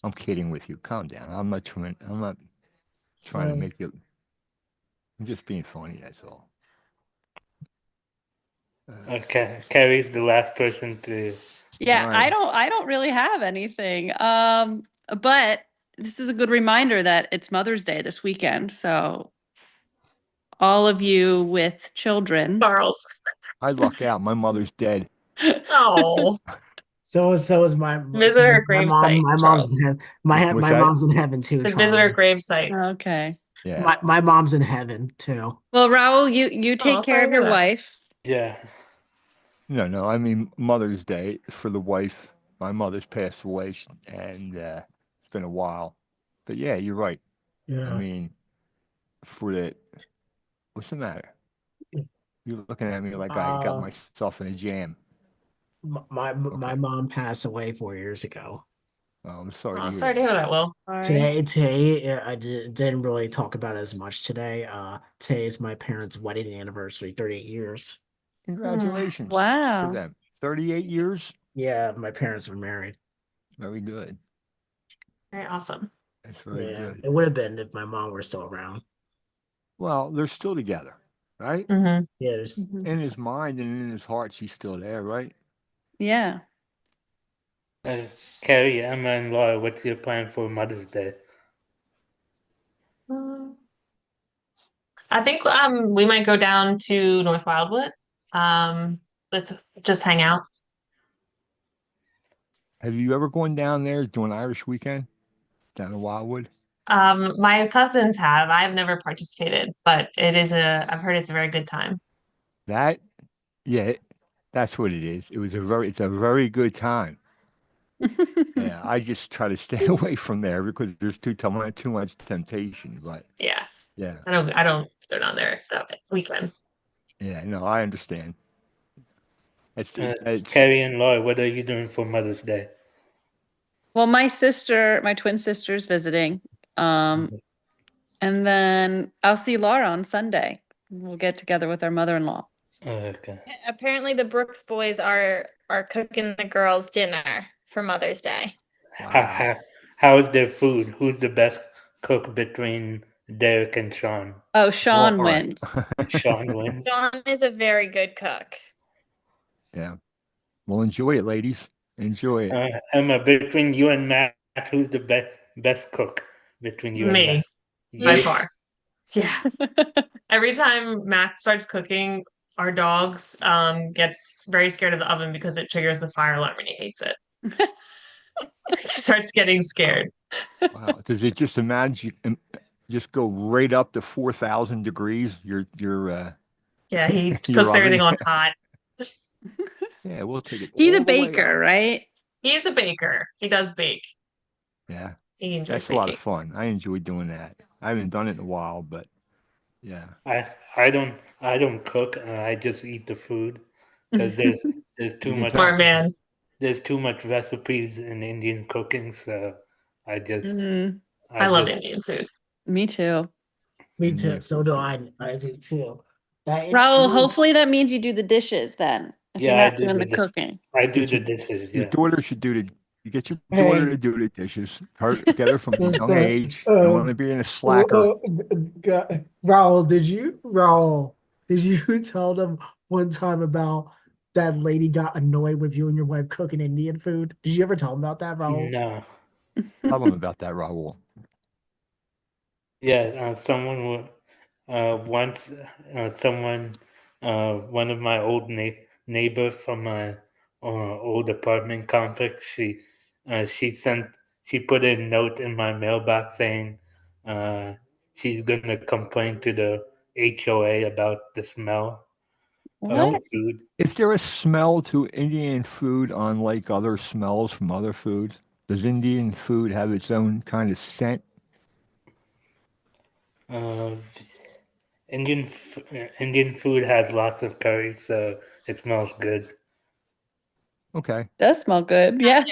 I'm kidding with you. Calm down. I'm not trying to make you. I'm just being funny. That's all. Okay, Carrie's the last person to. Yeah, Right. I don't really have anything. But this is a good reminder that it's Mother's Day this weekend. So all of you with children. Charles. I luck out. My mother's dead. Oh, So is my Visit her my mom. gravesite, My mom's Charles. in heaven. My What's that? mom's in heaven too. The visitor Charlie. gravesite. Okay. Yeah. My mom's in heaven too. Well, Raul, you take Oh, care sorry of to your hear that. wife. Yeah. No. I mean Mother's Day for the wife. My mother's passed away, and it's been a while. But yeah, you're right. Yeah. I mean, what's the matter? You're looking at me like I got myself in a jam. My mom passed away 4 years ago. Oh, I'm sorry. Oh, to hear sorry to that. hear that, Will. Today I didn't really talk about it as much today. Today is my parents' wedding anniversary, 38 years. Congratulations. Wow. To them. 38 years. Yeah, my parents were married. Very good. Very awesome. That's very Yeah, good. it would have been if my mom were still around. Well, they're still together, right? Mm-hmm. Yeah, there's In his mind and in his heart, she's still there, right? Yeah. Carrie, Emma, and Laura, what's your plan for Mother's Day? I think we might go down to North Wildwood. Let's just hang out. Have you ever gone down there doing Irish weekend down in Wildwood? My cousins have. I've never participated, but I've heard it's a very good time. That, yeah, that's what it is. It's a very good time. Yeah, I just try to stay away from there because there's too much temptation. But Yeah. yeah, I don't go down there that weekend. yeah, no, I understand. It's Carrie and Laura, what are you doing for Mother's Day? Well, my twin sister's visiting. And then I'll see Laura on Sunday. We'll get together with our mother-in-law. Okay. Apparently the Brooks boys are cooking the girls' dinner for Mother's Day. wow. How is their food? Who's the best cook between Derek and Sean? Oh, Sean Laura. wins. Sean wins. John is a very good cook. Yeah. Well, enjoy it, ladies. Enjoy it. Emma, between you and Matt, who's the best cook between you and Me, Matt? by You? far. Yeah. Every time Matt starts cooking, our dogs gets very scared of the oven because it triggers the fire alarm and he hates it. He starts getting scared. Wow. Does it just just go right up to 4,000 degrees? Yeah, he Your cooks everything oven? on hot. Yeah, we'll take it. He's all a the way baker, up. right? He's a baker. He does bake. Yeah, He enjoys that's a lot of baking. fun. I enjoy doing that. I haven't done it in a while, but yeah. I don't cook. I just eat the food because there's too You can much tell. Smart man. there's too much recipes in Indian cooking, so I just Mhm. I love just Indian food. Me too. Me Indian too. So do I. I do too. Raul, hopefully that means you do the dishes then. If you're yeah, not doing the cooking. I do Get the your dishes. your Yeah. daughter should you get your daughter Hey. to do the dishes. Get her from a young So, age. You don't want to be in a slacker. Raul, did you tell them one time about that lady got annoyed with you and your wife cooking Indian food? Did you ever tell them about that, Raul? No. Tell them about that, Rahul. Yeah. Once someone one of my old neighbor from my old apartment complex. She put a note in my mailbox saying uh, she's gonna complain to the HOA about the smell of the What? food. Is there a smell to Indian food unlike other smells from other foods? Does Indian food have its own kind of scent? Uh, Indian food has lots of curry, so it smells good. Okay. Does smell good. Yeah.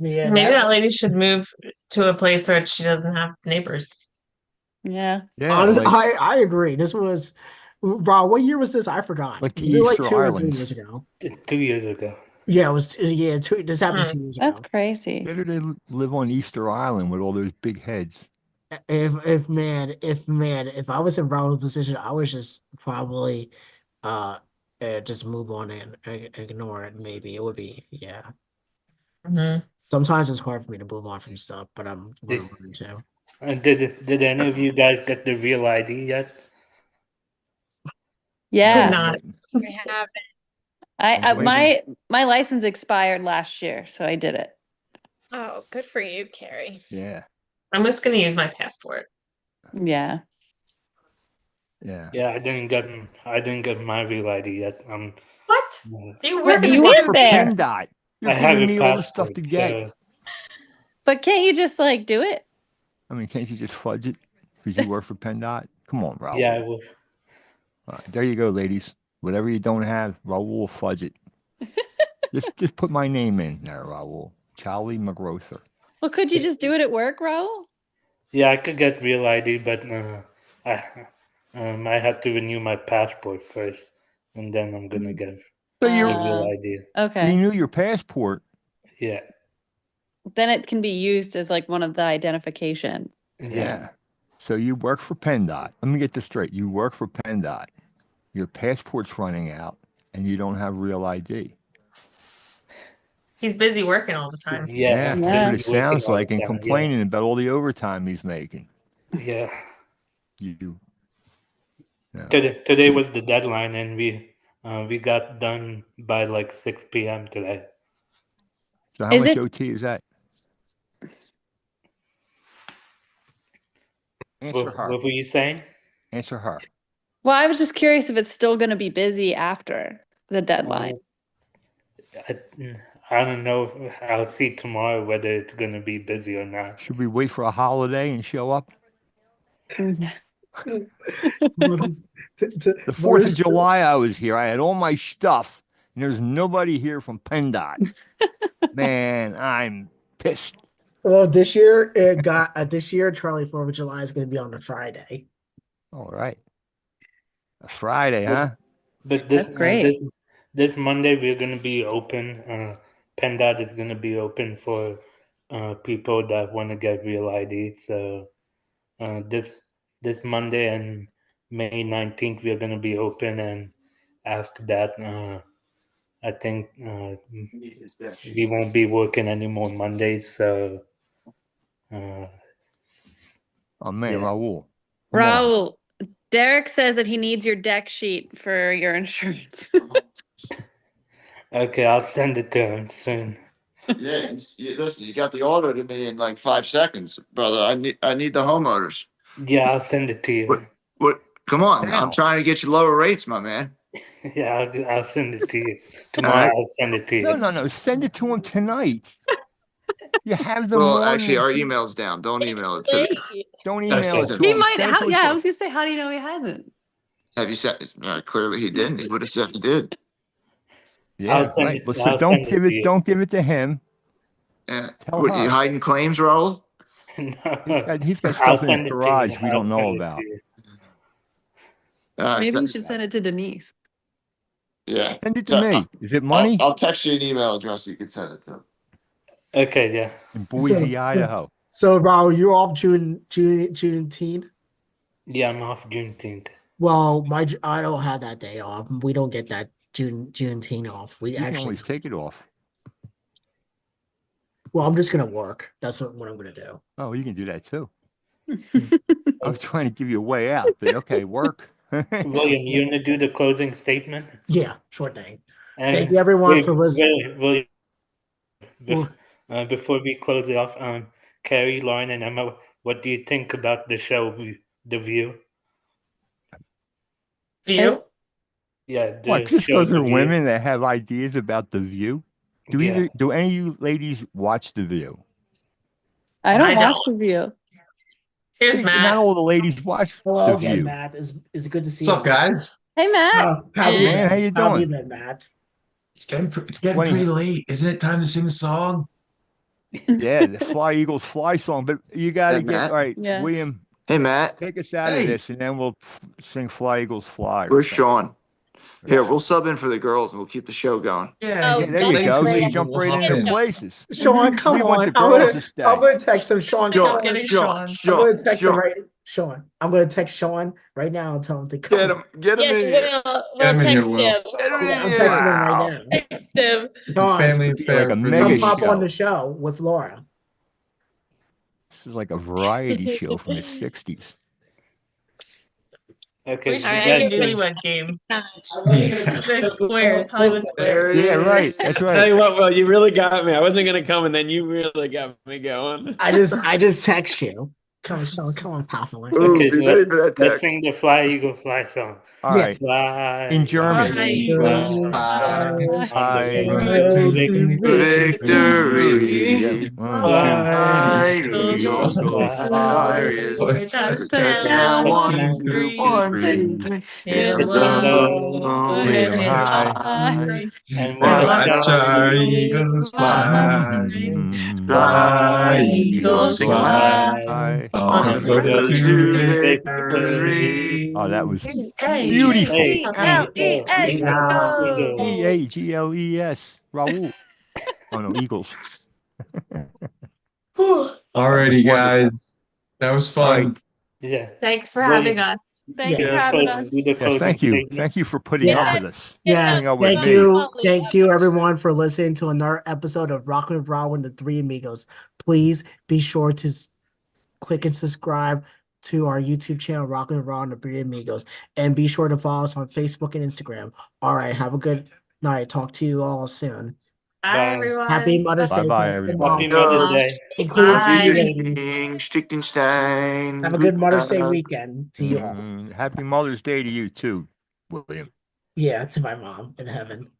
Yeah, Maybe that lady should move to a place where she doesn't have neighbors. Yeah. Yeah, honest, like I agree. This was Raul. What year was this? I forgot. like the Was it like Easter 2 or 3 years Islands. ago? 2 years ago. Yeah, it was. Yeah, this happened Hmm. 2 years That's ago. crazy. Where do they live on Easter Island with all those big heads? If I was in Raul's position, I would just probably uh, just move on and ignore it. Maybe it would be, yeah. Mhm. Sometimes it's hard for me to move on from stuff, but I'm Did, gonna learn to. did any of you guys get the real ID yet? Did Yeah. I'm not. waiting. We have I waiting. my license expired last year, so I did it. Oh, good for you, Carrie. Yeah, I'm just going to use my passport. Yeah. yeah. Yeah, I didn't get my real ID yet. What? I You But work at you the live DMV? there. PennDOT. You're have giving a me all the stuff passport, to get. so But can't you just like do it? I mean, can't you just fudge it because you work for PennDOT? Come on, Raul. yeah, I will. There you go, ladies. Whatever you don't have, Raul will fudge it. just put my name in there, Raul. Charlie McGrother. Well, could you just do it at work, Raul? Yeah, I could get real ID, but I have to renew my passport first, and then I'm gonna get So the you real ID. Okay. renew your passport. Yeah, Then it can be used as like one of the identification. Yeah. So you work for PennDOT. Let me get this straight. You work for PennDOT. Your passport's running out, and you don't have real ID. He's busy working all the time. Yeah, I'm That's what busy it working sounds all like, the and time. complaining about all the overtime he's making. Yeah, You Yeah. Today was the deadline, and we got done by like 6 p.m. today. So how Is much it- OT is that? Answer What, her. what were you saying? Answer her. Well, I was just curious if it's still going to be busy after the deadline. I, I don't know. I'll see tomorrow whether it's going to be busy or not. Should we wait for a holiday and show up? What is- The what 4th of is- July, I was here. I had all my stuff, and there's nobody here from PennDOT. Man, I'm pissed. Well, this year Charlie 4th of July is going to be on a Friday. All right. A Friday, huh? But this That's great. this Monday we're going to be open. PennDOT is going to be open for people that want to get real ID. So this Monday and May 19th we're going to be open, and after that I think we won't be working any more Mondays. So Oh, man, Yeah. Rahul. Come on. Rahul, Derek says that he needs your deck sheet for your insurance. okay, I'll send it to him soon. Yeah, listen, you got the order to me in like 5 seconds, brother. I need the homeowners. Yeah, I'll send it to you. What? Come on, Now. I'm trying to get you lower rates, my man. Yeah, I'll send it to you tomorrow. Alright. I'll send it to you. No. Send it to him tonight. You have the Well, morning. actually, our email's down. Don't email it to me. Late. Don't That's email it just- to He him. might. Send it How, to his yeah, I phone. was gonna say, how do you know he hasn't? Have you said? Clearly, he didn't. He would have said he did. Yeah, I'll send right. it- But so I'll don't send it give to it. you. Don't give it to him. Yeah. Tell What, her. you hiding claims, Raul? No. He's got I'll stuff in send his it to garage you. we don't I'll know send it about. to you. Maybe you should send it to Denise. Yeah. Send it to me. Is it money? I'll text you an email address so you can send it to. Okay, yeah. In Boise, So- Idaho. So, Raul, you're off Juneteenth. Yeah, I'm off Juneteenth. Well, I don't have that day off. We don't get that Juneteenth off. We You can actually. always take it off. Well, I'm just gonna work. That's what I'm gonna do. Oh, you can do that too. I was trying to give you a way out, but okay, work. William, you want to do the closing statement? Yeah, sure thing. And Thank you, everyone, wait, for listening. William, before we close it off, Carrie, Lauren, and Emma, what do you think about the show, The View? View? Yeah, the What? Just show, because The they're View. women that have ideas about the View. Yeah. Do any of you ladies watch the View? I don't I watch don't. the View. Here's Not Matt. all the ladies watch Hello the again, View. Matt. It's good to see What's up, you. guys? Hey, Matt. How have you Man, been? how you How have you doing? been, Matt? It's getting What do you- pretty late. Isn't it time to sing the song? Yeah, the Fly Eagles Fly song. But you got to Hey, get Matt. all right, Yeah. William. Hey, Matt. Take us out Hey. of this, and then we'll sing Fly Eagles Fly. or Where's something. Sean? Here, we'll sub in for the girls and we'll keep the show going. Yeah, Oh, Yeah, there you Ladies go. first. Just jump We'll right hop into in. places. Sean, come We want on. the girls to stay. I'm gonna text him. Sean, Just come on. getting Sean, Sean. I'm gonna text him Sean. right. Sean, I'm gonna text Sean right now and tell him to come. Get him Yes, in here. we'll Get him in here, text Will. him. Get him Yeah, I'm in texting here. him Wow. right now. Text him. It's Sean, a family be affair like a for mega Come these. pop show. on the show with Laura. This is like a variety show from the 60s. Okay, We you should Alright. do a guys can- newlywed game. Yeah. Squares, Hollywood There Squares. it Yeah, right. is. That's Tell right. you what, well, you really got me. I wasn't gonna come, and then you really got me going. I just text you. Come on, Sean. Come on, pop on. Ooh, Okay, be so ready for that let's text. sing the Fly Eagle Fly song. All Yeah. right. Fly. In German. Fly, Eagles, fly, fly. on the road to Victory. Yeah. 1, 2, Fly, Eagles, Eagles, fly, Touchdown, touchdown, one, 1, two, 2, three. 1, 2, 3. Hit 'em Hit low, hit 'em hit 'em high. high. And Watch watch our out. eagles fly. Mm, Fly, Eagles eagles fly. fly. On the road to victory. Oh, that was Hey, beautiful. Hey, Eagles. Eagles. Eagles. Raul. Oh no, Eagles. Alrighty, guys. That was fun. Yeah. Thanks for William. having us. Thank you Yeah. for having us. Do the Yeah, closing thank you. statement. Thank you for putting Yeah. up with us. Yeah, Putting up with thank me. you. Thank you, everyone, for listening to another episode of Rockin' with Raul and the Three Amigos. Please be sure to click and subscribe, to our YouTube channel, Rockin' and Raw and the Three Amigos. And be sure to follow us on Facebook and Instagram. All right, have a good night. Talk to you all soon. Bye, Bye. everyone. Happy Mother's Day. Bye-bye, to everybody. Happy Mother's moms, Day. including Bye. you ladies. Stichtenstein. Have a good Mother's Day weekend to you all. Happy Mother's Day to you too, William. Yeah, to my mom in heaven.